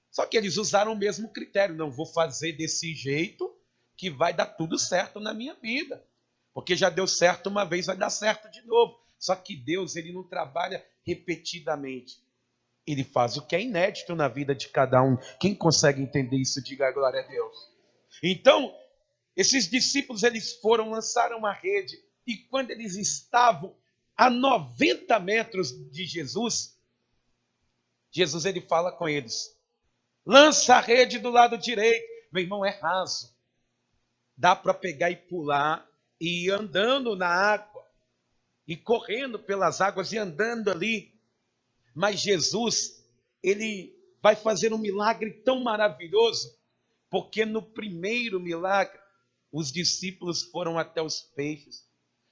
Só que eles usaram o mesmo critério. Não vou fazer desse jeito que vai dar tudo certo na minha vida. Porque já deu certo uma vez, vai dar certo de novo. Só que Deus, ele não trabalha repetidamente. Ele faz o que é inédito na vida de cada um. Quem consegue entender isso, diga glória a Deus. Então, esses discípulos, eles foram, lançaram a rede. E quando eles estavam a 90 metros de Jesus, Jesus ele fala com eles: lança a rede do lado direito. meu irmão, é raso. Dá para pegar e pular e ir andando na água, e correndo pelas águas e andando ali. Mas Jesus, ele vai fazer um milagre tão maravilhoso, porque no primeiro milagre, os discípulos foram até os peixes.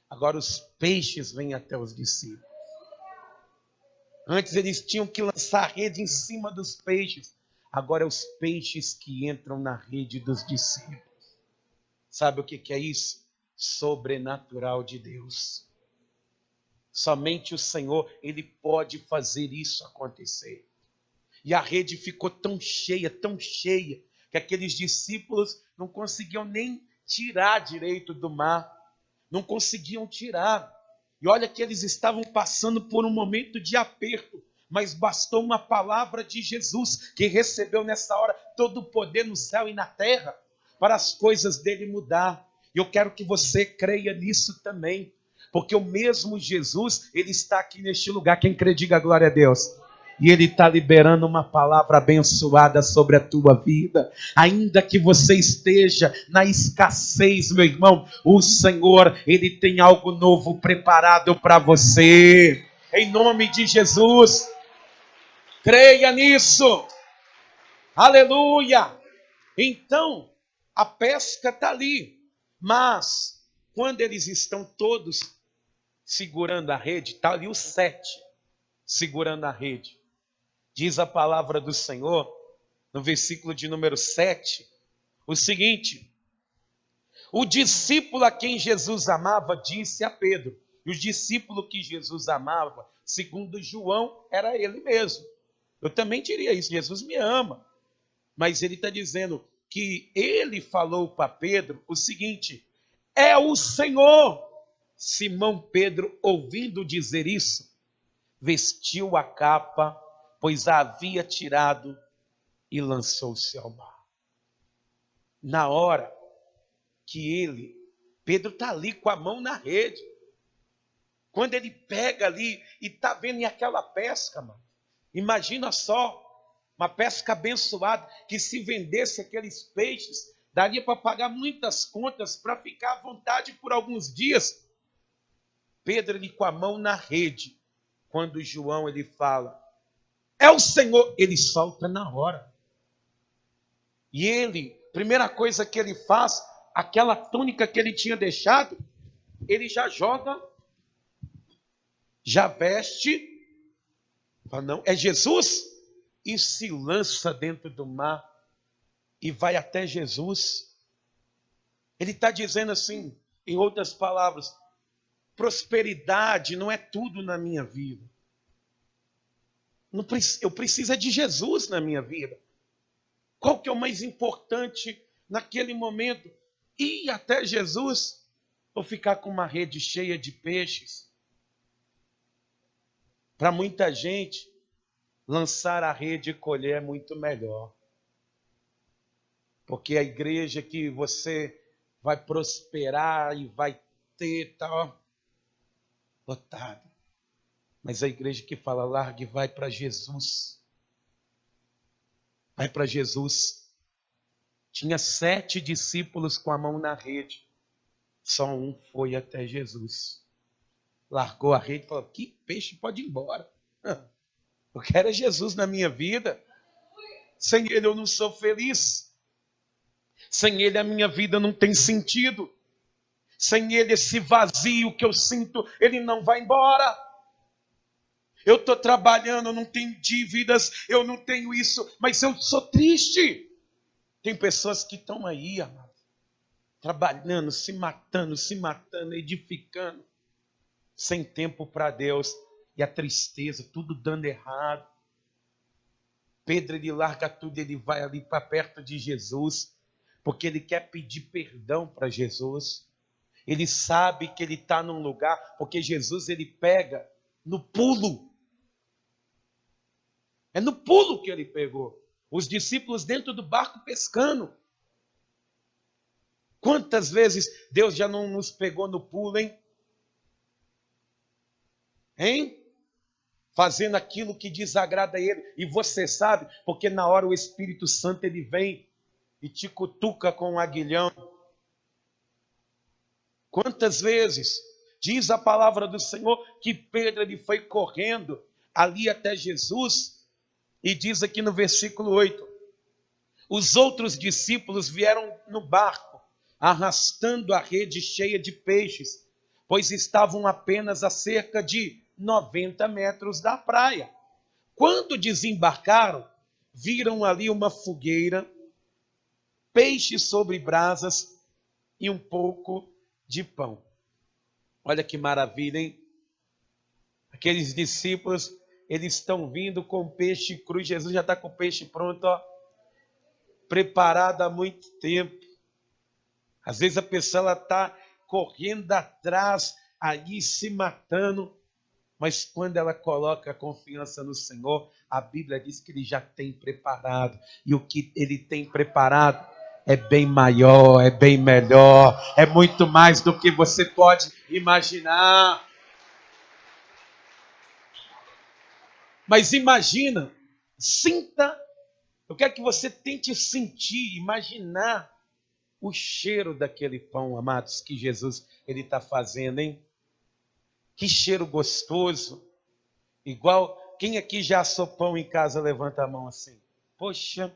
Agora os peixes vêm até os discípulos. Antes eles tinham que lançar a rede em cima dos peixes. Agora é os peixes que entram na rede dos discípulos. Sabe o que é isso? Sobrenatural de Deus. Somente o Senhor, Ele pode fazer isso acontecer. E a rede ficou tão cheia, que aqueles discípulos não conseguiam nem tirar direito do mar. Não conseguiam tirar. E olha que eles estavam passando por um momento de aperto, mas bastou uma palavra de Jesus, que recebeu nessa hora todo o poder no céu e na terra, para as coisas dele mudar. E eu quero que você creia nisso também, porque o mesmo Jesus, ele está aqui neste lugar. Quem crê, diga glória a Deus. E Ele está liberando uma palavra abençoada sobre a tua vida. Ainda que você esteja na escassez, meu irmão, o Senhor, Ele tem algo novo preparado para você. Em nome de Jesus, creia nisso. Aleluia. Então, a pesca está ali. Mas, quando eles estão todos segurando a rede, está ali os 7 segurando a rede. Diz a palavra do Senhor, no versículo de número 7, o seguinte: o discípulo a quem Jesus amava disse a Pedro, e o discípulo que Jesus amava, segundo João, era ele mesmo. Eu também diria isso, Jesus me ama. Mas ele está dizendo que ele falou para Pedro o seguinte: é o Senhor. Simão Pedro, ouvindo dizer isso, vestiu a capa, pois a havia tirado, e lançou-se ao mar. Na hora que Pedro está ali com a mão na rede, quando ele pega ali e está vendo aquela pesca, mano, imagina só, uma pesca abençoada, que se vendesse aqueles peixes, daria para pagar muitas contas, para ficar à vontade por alguns dias. Pedro, ele com a mão na rede, quando João, ele fala, é o Senhor, ele solta na hora. E ele, primeira coisa que ele faz, aquela túnica que ele tinha deixado, ele já joga, já veste, fala, não, é Jesus, e se lança dentro do mar e vai até Jesus. Ele está dizendo assim, em outras palavras, prosperidade não é tudo na minha vida. Eu preciso de Jesus na minha vida. Qual que é o mais importante naquele momento? Ir até Jesus ou ficar com uma rede cheia de peixes? Para muita gente, lançar a rede e colher é muito melhor. Porque a igreja que você vai prosperar e vai ter tal, lotado. Mas a igreja que fala, larga e vai para Jesus. Vai para Jesus. Tinha 7 discípulos com a mão na rede. Só um foi até Jesus. Largou a rede e falou, que peixe, pode ir embora. Eu quero é Jesus na minha vida. Sem Ele eu não sou feliz. Sem Ele a minha vida não tem sentido. Sem Ele esse vazio que eu sinto, Ele não vai embora. Eu estou trabalhando, eu não tenho dívidas, eu não tenho isso, mas eu sou triste. Tem pessoas que estão aí, amado, trabalhando, se matando, edificando, sem tempo para Deus, e a tristeza, tudo dando errado. Pedro, ele larga tudo, ele vai ali para perto de Jesus, porque ele quer pedir perdão para Jesus. Ele sabe que ele está num lugar, porque Jesus, ele pega no pulo. É no pulo que ele pegou. Os discípulos dentro do barco pescando. Quantas vezes Deus já não nos pegou no pulo, hein? Hein? Fazendo aquilo que desagrada a Ele. E você sabe, porque na hora o Espírito Santo ele vem e te cutuca com um aguilhão. Quantas vezes diz a palavra do Senhor que Pedro ele foi correndo ali até Jesus, e diz aqui no versículo 8, os outros discípulos vieram no barco, arrastando a rede cheia de peixes, pois estavam apenas a cerca de 90 metros da praia. Quando desembarcaram, viram ali uma fogueira, peixes sobre brasas e um pouco de pão. Olha que maravilha, hein? Aqueles discípulos, eles estão vindo com peixe cru. Jesus já está com o peixe pronto, ó, preparado há muito tempo. Às vezes a pessoa está correndo atrás, aí se matando, mas quando ela coloca a confiança no Senhor, a Bíblia diz que Ele já tem preparado. E o que Ele tem preparado é bem maior, é bem melhor, é muito mais do que você pode imaginar. Mas imagina, sinta, eu quero que você tente sentir, imaginar o cheiro daquele pão, amados, que Jesus ele está fazendo, hein? Que cheiro gostoso. Igual, quem aqui já assou pão em casa, levanta a mão assim. Poxa,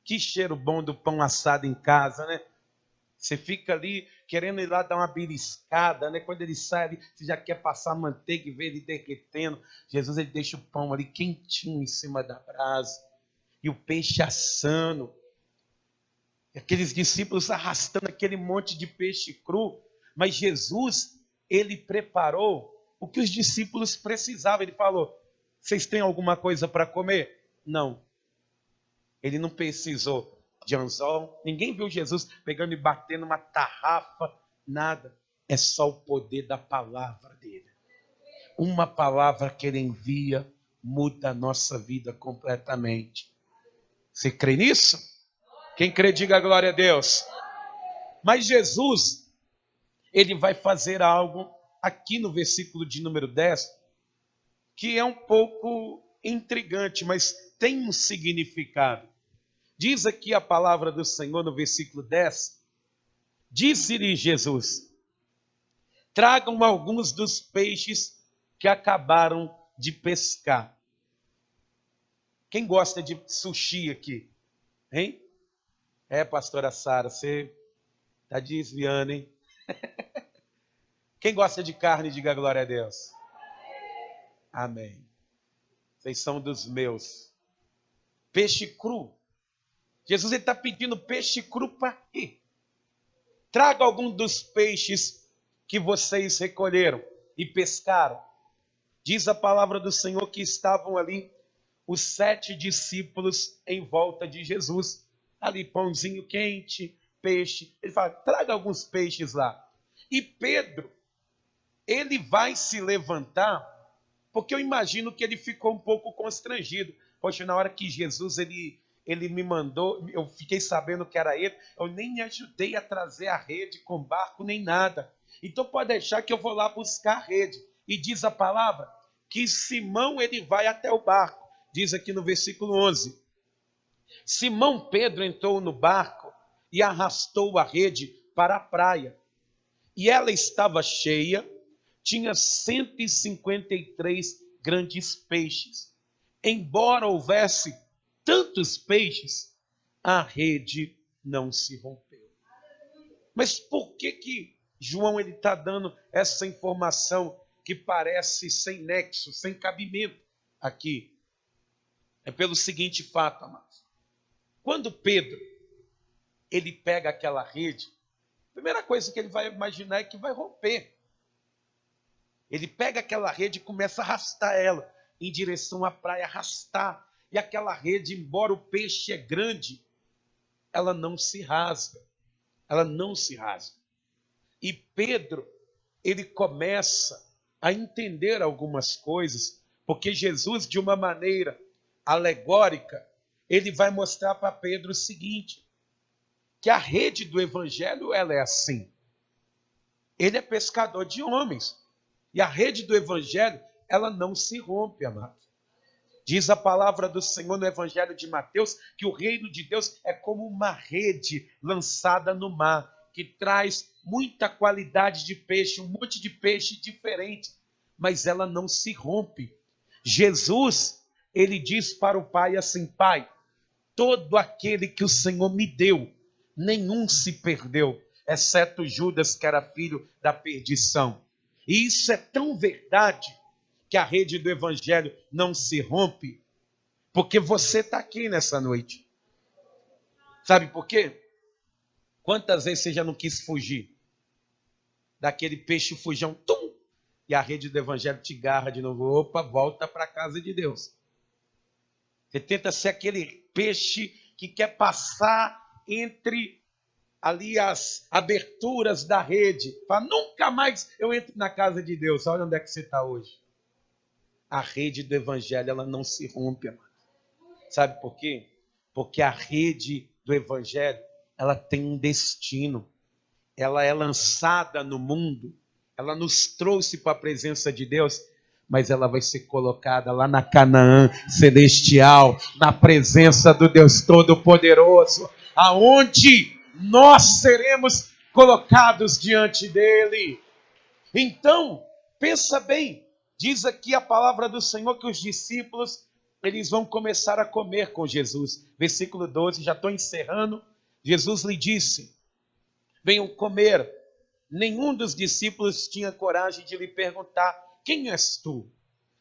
que cheiro bom do pão assado em casa, né? Você fica ali querendo ir lá dar uma beliscada, né? Quando ele sai ali, você já quer passar manteiga e ver ele derretendo. Jesus ele deixa o pão ali quentinho em cima da brasa. E o peixe assando. E aqueles discípulos arrastando aquele monte de peixe cru. Mas Jesus, ele preparou o que os discípulos precisavam. Ele falou, vocês têm alguma coisa para comer? Não. Ele não precisou de anzol. Ninguém viu Jesus pegando e batendo uma tarrafa. Nada. É só o poder da palavra dele. Uma palavra que ele envia muda a nossa vida completamente. Você crê nisso? Quem crê, diga glória a Deus. Mas Jesus, ele vai fazer algo aqui no versículo de número 10, que é um pouco intrigante, mas tem um significado. Diz aqui a palavra do Senhor no versículo 10, disse-lhe Jesus, tragam alguns dos peixes que acabaram de pescar. Quem gosta de sushi aqui? Hein? Pastora Sara, você está desviando, hein? Quem gosta de carne, diga glória a Deus. Amém. Vocês são dos meus. Peixe cru. Jesus está pedindo peixe cru para quê? Traga algum dos peixes que vocês recolheram e pescaram. Diz a palavra do Senhor que estavam ali os 7 discípulos em volta de Jesus. Ali pãozinho quente, peixe. Ele fala, traga alguns peixes lá. E Pedro, ele vai se levantar, porque eu imagino que ele ficou um pouco constrangido. Poxa, na hora que Jesus ele me mandou, eu fiquei sabendo que era ele, eu nem ajudei a trazer a rede com barco nem nada. Então pode deixar que eu vou lá buscar a rede. E diz a palavra que Simão ele vai até o barco. Diz aqui no versículo 11. Simão Pedro entrou no barco e arrastou a rede para a praia. E ela estava cheia, tinha 153 grandes peixes. Embora houvesse tantos peixes, a rede não se rompeu. Mas por que João está dando essa informação que parece sem nexo, sem cabimento aqui? É pelo seguinte fato, amados. Quando Pedro ele pega aquela rede, a primeira coisa que ele vai imaginar é que vai romper. Ele pega aquela rede e começa a arrastar ela em direção à praia, arrastar. E aquela rede, embora o peixe é grande, ela não se rasga. Ela não se rasga. E Pedro, ele começa a entender algumas coisas, porque Jesus, de uma maneira alegórica, ele vai mostrar para Pedro o seguinte, que a rede do evangelho, ela é assim. Ele é pescador de homens. E a rede do evangelho, ela não se rompe, amado. Diz a palavra do Senhor no Evangelho de Mateus que o reino de Deus é como uma rede lançada no mar, que traz muita qualidade de peixe, um monte de peixe diferente, mas ela não se rompe. Jesus, ele diz para o Pai assim: Pai, todo aquele que o Senhor me deu, nenhum se perdeu, exceto Judas, que era filho da perdição. E isso é tão verdade que a rede do Evangelho não se rompe, porque você está aqui nessa noite. Sabe por quê? Quantas vezes você já não quis fugir daquele peixe fujão, tum, e a rede do Evangelho te garra de novo? Opa, volta para a casa de Deus. Você tenta ser aquele peixe que quer passar entre ali as aberturas da rede. Fala, nunca mais eu entro na casa de Deus. Olha onde é que você está hoje. A rede do Evangelho, ela não se rompe, amado. Sabe por quê? Porque a rede do Evangelho, ela tem um destino. Ela é lançada no mundo. Ela nos trouxe para a presença de Deus, mas ela vai ser colocada lá na Canaã celestial, na presença do Deus Todo-Poderoso, aonde nós seremos colocados diante dele. Então, pensa bem, diz aqui a palavra do Senhor que os discípulos, eles vão começar a comer com Jesus. Versículo 12, já estou encerrando. Jesus lhe disse: venham comer. Nenhum dos discípulos tinha coragem de lhe perguntar: quem és tu?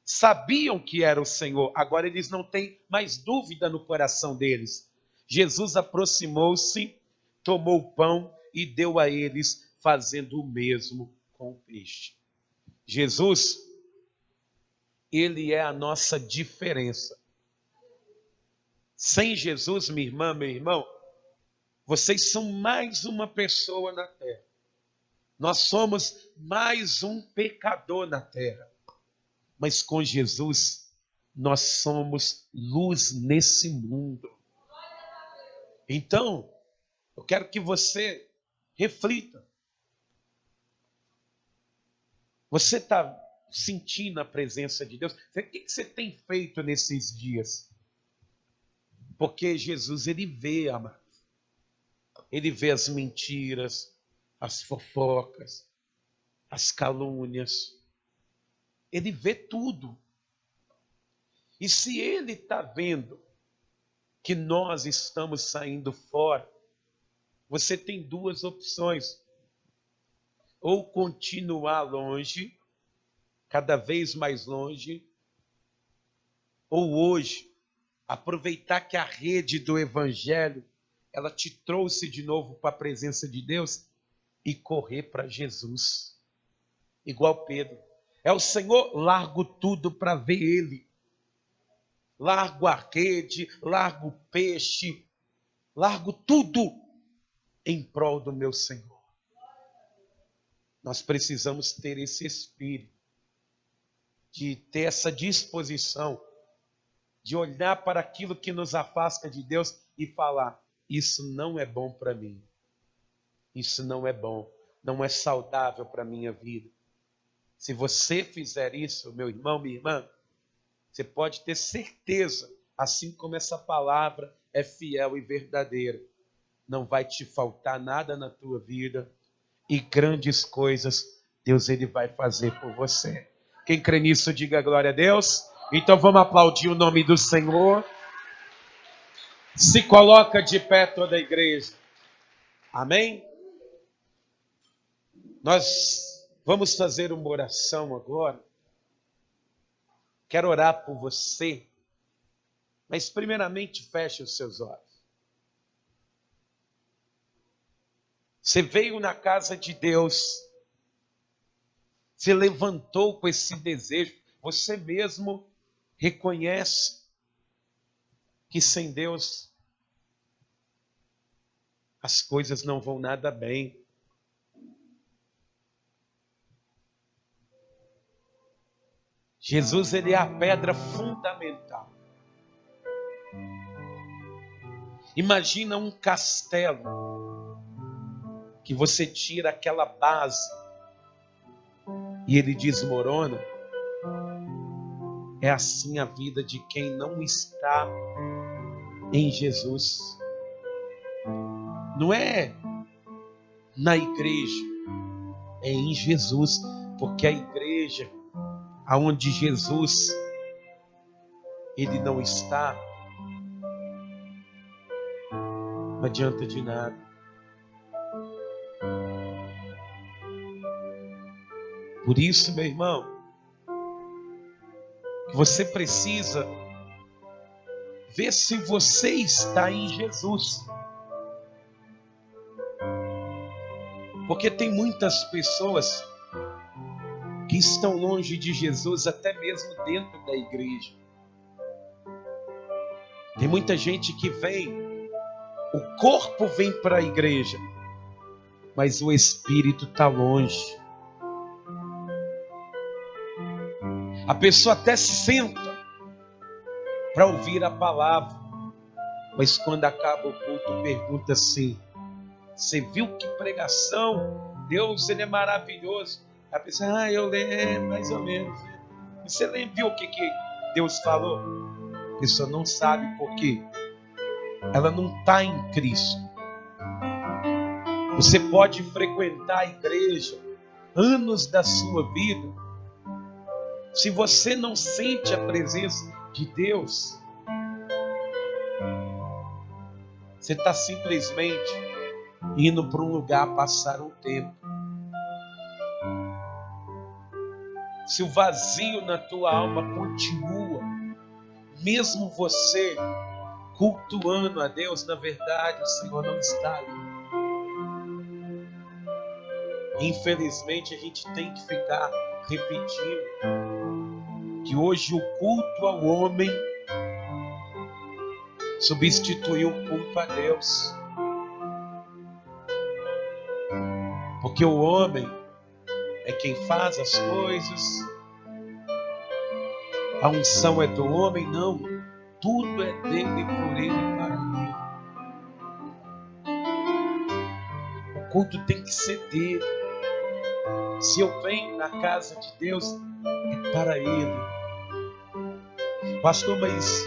Sabiam que era o Senhor, agora eles não têm mais dúvida no coração deles. Jesus aproximou-se, tomou o pão e deu a eles, fazendo o mesmo com o peixe. Jesus, ele é a nossa diferença. Sem Jesus, minha irmã, meu irmão, vocês são mais uma pessoa na terra. Nós somos mais um pecador na terra. Mas com Jesus, nós somos luz nesse mundo. Então, eu quero que você reflita. Você está sentindo a presença de Deus? O que você tem feito nesses dias? Porque Jesus, ele vê, amado. Ele vê as mentiras, as fofocas, as calúnias. Ele vê tudo. E se ele está vendo que nós estamos saindo fora, você tem duas opções. Ou continuar longe, cada vez mais longe, ou hoje, aproveitar que a rede do Evangelho, ela te trouxe de novo para a presença de Deus e correr para Jesus. Igual Pedro. É o Senhor, largo tudo para ver Ele. Largo a rede, largo o peixe, largo tudo em prol do meu Senhor. Nós precisamos ter esse espírito, de ter essa disposição, de olhar para aquilo que nos afasta de Deus e falar: isso não é bom para mim, isso não é bom, não é saudável para a minha vida. Se você fizer isso, meu irmão, minha irmã, você pode ter certeza, assim como essa palavra é fiel e verdadeira, não vai te faltar nada na tua vida e grandes coisas Deus ele vai fazer por você. Quem crê nisso, diga glória a Deus. Então vamos aplaudir o nome do Senhor. Se coloca de pé toda a igreja. Amém? Nós vamos fazer uma oração agora. Quero orar por você. Mas primeiramente feche os seus olhos. Você veio na casa de Deus. Se levantou com esse desejo. Você mesmo reconhece que sem Deus as coisas não vão nada bem. Jesus, ele é a pedra fundamental. Imagina um castelo que você tira aquela base e ele desmorona. É assim a vida de quem não está em Jesus. Não é na igreja, é em Jesus, porque a igreja, aonde Jesus ele não está, não adianta de nada. Por isso, meu irmão, que você precisa ver se você está em Jesus. Porque tem muitas pessoas que estão longe de Jesus, até mesmo dentro da igreja. Tem muita gente que vem, o corpo vem para a igreja, mas o espírito está longe. A pessoa até senta para ouvir a palavra, mas quando acaba o culto pergunta assim: você viu que pregação? Deus, ele é maravilhoso. A pessoa, eu lembro mais ou menos. Você viu o que Deus falou? A pessoa não sabe por quê. Ela não está em Cristo. Você pode frequentar a igreja anos da sua vida. Se você não sente a presença de Deus, você está simplesmente indo para um lugar passar um tempo. Se o vazio na tua alma continua, mesmo você cultuando a Deus, na verdade o Senhor não está ali. Infelizmente a gente tem que ficar repetindo que hoje o culto ao homem substituiu o culto a Deus. Porque o homem é quem faz as coisas, a unção é do homem, não. Tudo é dele, por ele e para ele. O culto tem que ser dele. Se eu venho na casa de Deus, é para ele. Pastor, mas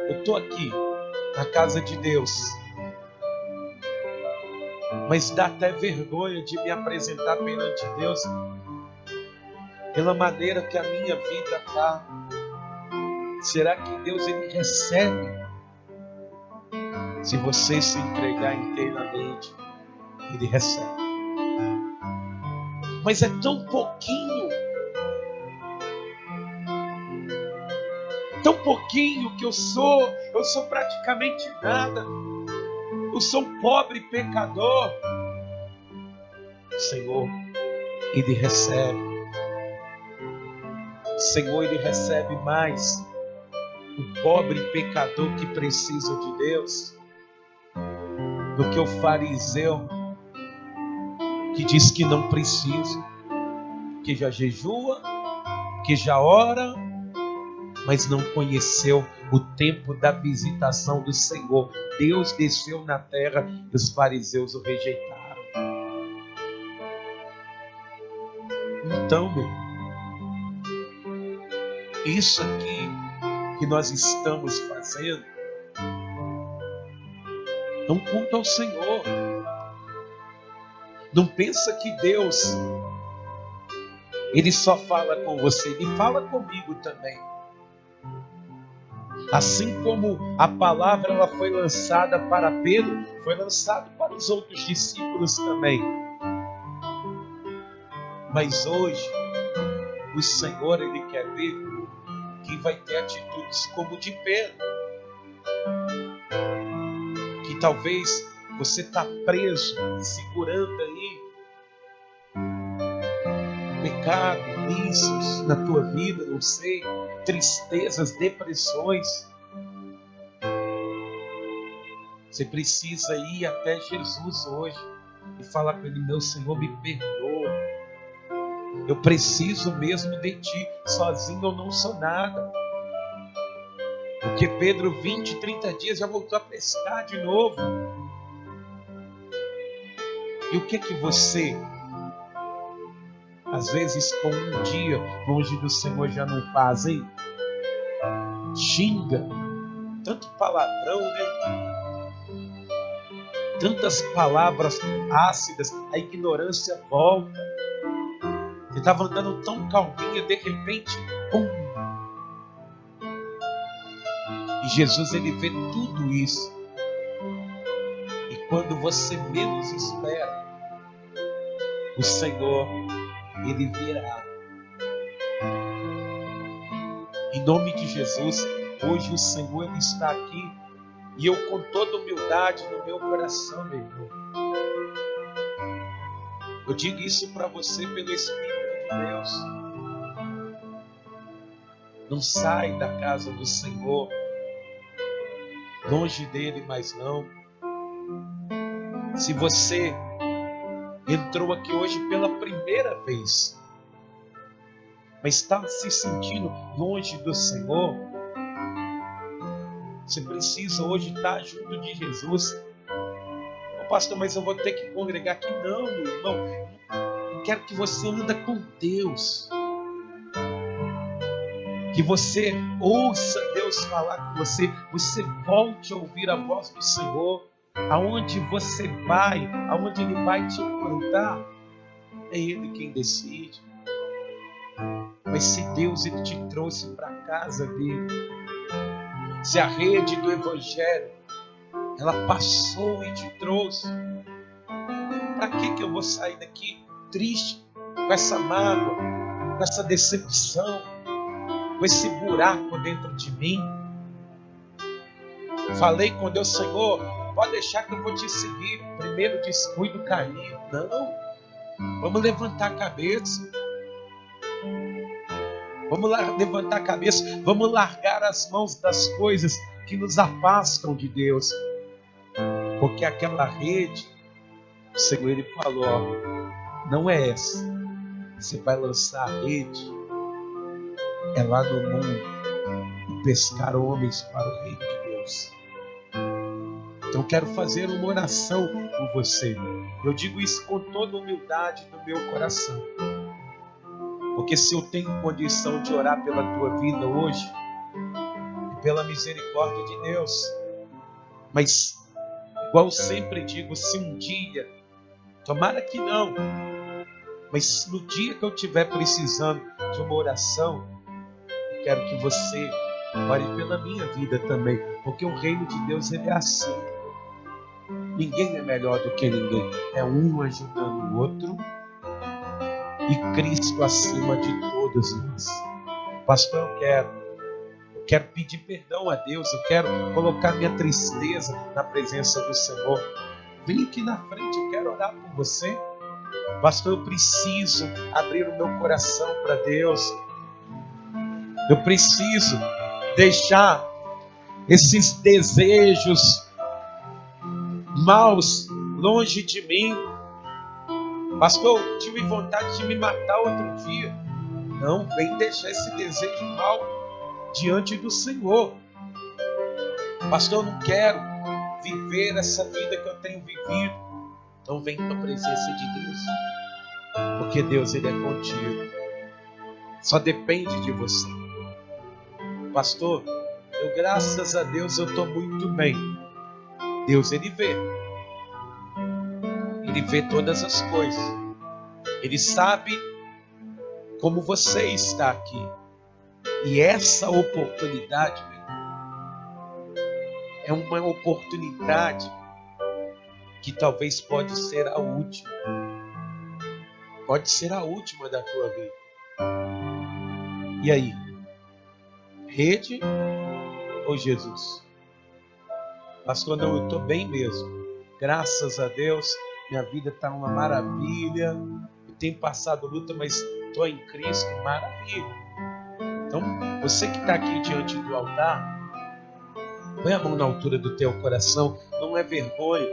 eu estou aqui na casa de Deus, mas dá até vergonha de me apresentar perante Deus pela maneira que a minha vida está. Será que Deus ele recebe? Se você se entregar inteiramente, ele recebe. Mas é tão pouquinho que eu sou praticamente nada. Eu sou um pobre pecador. O Senhor, ele recebe. O Senhor, ele recebe mais o pobre pecador que precisa de Deus do que o fariseu que diz que não precisa, que já jejua, que já ora, mas não conheceu o tempo da visitação do Senhor. Deus desceu na terra e os fariseus o rejeitaram. Então, meu, isso aqui que nós estamos fazendo é um culto ao Senhor. Não pensa que Deus ele só fala com você, ele fala comigo também. Assim como a palavra ela foi lançada para Pedro, foi lançada para os outros discípulos também. Mas hoje o Senhor ele quer ver quem vai ter atitudes como de Pedro. Que talvez você está preso, segurando aí pecado, vícios na tua vida, não sei, tristezas, depressões. Você precisa ir até Jesus hoje e falar com ele: meu Senhor, me perdoa. Eu preciso mesmo de ti. Sozinho eu não sou nada. Porque Pedro, 20, 30 dias, já voltou a pescar de novo. E o que você Às vezes com um dia longe do Senhor já não fazem. Xinga, tanto palavrão, né? Tantas palavras ácidas, a ignorância volta. Você estava andando tão calminha, de repente, pum. E Jesus, ele vê tudo isso. E quando você menos espera, o Senhor, ele virá. Em nome de Jesus, hoje o Senhor, ele está aqui. E eu, com toda humildade no meu coração, meu irmão, eu digo isso para você pelo Espírito de Deus. Não sai da casa do Senhor, longe dele, mas não. Se você entrou aqui hoje pela primeira vez, mas está se sentindo longe do Senhor, você precisa hoje estar junto de Jesus. Oh, pastor, mas eu vou ter que congregar aqui. Não, meu irmão. Eu quero que você ande com Deus. Que você ouça Deus falar com você. Você volte a ouvir a voz do Senhor. Aonde você vai, aonde Ele vai te plantar, é Ele quem decide. Mas se Deus, Ele te trouxe para a casa dele, se a rede do Evangelho, ela passou e te trouxe, para que eu vou sair daqui triste, com essa mágoa, com essa decepção, com esse buraco dentro de mim? Falei com Deus, Senhor, pode deixar que eu vou te seguir. Primeiro descuido, caminho. Não, vamos levantar a cabeça. Vamos lá levantar a cabeça, vamos largar as mãos das coisas que nos afastam de Deus. Porque aquela rede, o Senhor, ele falou, ó, não é essa. Você vai lançar a rede, é lá no mundo, e pescar homens para o reino de Deus. Então eu quero fazer uma oração por você. Eu digo isso com toda humildade no meu coração. Porque se eu tenho condição de orar pela tua vida hoje, e pela misericórdia de Deus, mas, igual eu sempre digo, se um dia, tomara que não, mas no dia que eu estiver precisando de uma oração, eu quero que você ore pela minha vida também, porque o reino de Deus, ele é assim. Ninguém é melhor do que ninguém, é um ajudando o outro, e Cristo acima de todas nós. Pastor, eu quero pedir perdão a Deus, eu quero colocar minha tristeza na presença do Senhor. Vem aqui na frente, eu quero orar por você. Pastor, eu preciso abrir o meu coração para Deus. Eu preciso deixar esses desejos maus longe de mim. Pastor, eu tive vontade de me matar outro dia. Não, vem deixar esse desejo mal diante do Senhor. Pastor, eu não quero viver essa vida que eu tenho vivido. Então vem para a presença de Deus. Porque Deus, ele é contigo. Só depende de você. Pastor, eu, graças a Deus, eu estou muito bem. Deus, ele vê. Ele vê todas as coisas. Ele sabe como você está aqui. E essa oportunidade, meu irmão, é uma oportunidade que talvez pode ser a última. Pode ser a última da tua vida. E aí? Rede ou Jesus? Pastor, não, eu estou bem mesmo. Graças a Deus. Minha vida está uma maravilha. Eu tenho passado luta, mas estou em Cristo. Maravilha. Então, você que está aqui diante do altar, põe a mão na altura do teu coração. Não é vergonha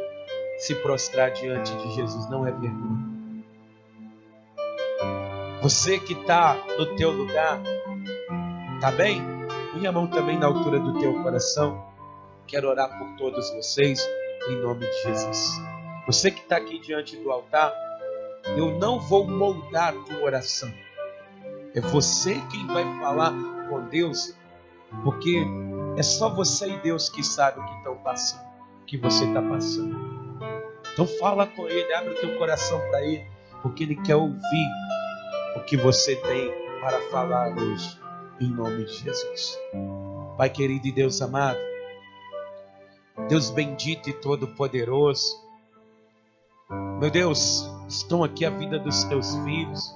se prostrar diante de Jesus. Não é vergonha. Você que está no teu lugar, tá bem? Põe a mão também na altura do teu coração. Quero orar por todos vocês, em nome de Jesus. Você que está aqui diante do altar, Eu não vou moldar a tua oração. É você quem vai falar com Deus, porque é só você e Deus que sabe o que estão passando, o que você está passando. Então fala com Ele, abre o teu coração para Ele, porque Ele quer ouvir o que você tem para falar hoje, em nome de Jesus. Pai querido e Deus amado, Deus bendito e todo-poderoso, meu Deus, estão aqui a vida dos teus filhos,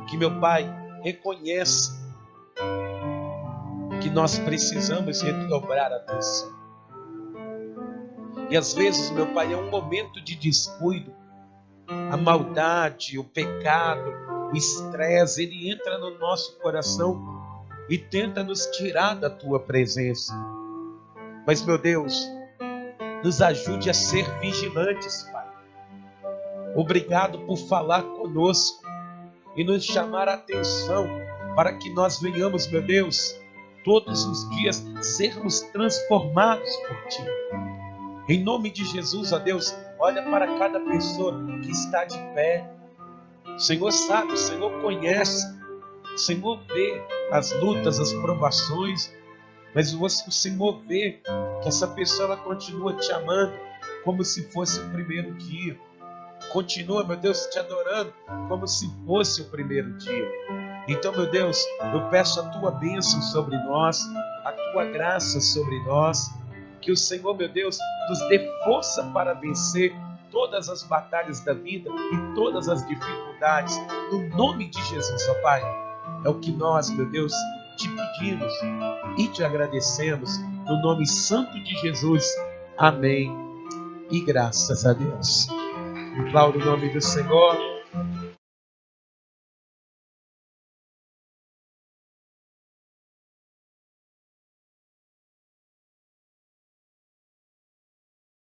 que meu Pai reconhece que nós precisamos redobrar a atenção. E às vezes, meu Pai, é um momento de descuido. A maldade, o pecado, o estresse, ele entra no nosso coração e tenta nos tirar da tua presença. Mas, meu Deus, nos ajude a ser vigilantes, Pai. Obrigado por falar conosco e nos chamar a atenção para que nós venhamos, meu Deus, todos os dias sermos transformados por Ti. Em nome de Jesus, ó Deus, olha para cada pessoa que está de pé. O Senhor sabe, o Senhor conhece, o Senhor vê as lutas, as provações, mas o Senhor vê que essa pessoa ela continua te amando como se fosse o primeiro dia. Continua, meu Deus, te adorando como se fosse o primeiro dia. Então, meu Deus, eu peço a tua bênção sobre nós, a tua graça sobre nós, que o Senhor, meu Deus, nos dê força para vencer todas as batalhas da vida e todas as dificuldades, no nome de Jesus, ó Pai. É o que nós, meu Deus, te pedimos e te agradecemos, no nome santo de Jesus. Amém. E graças a Deus. Aplauda o nome do Senhor.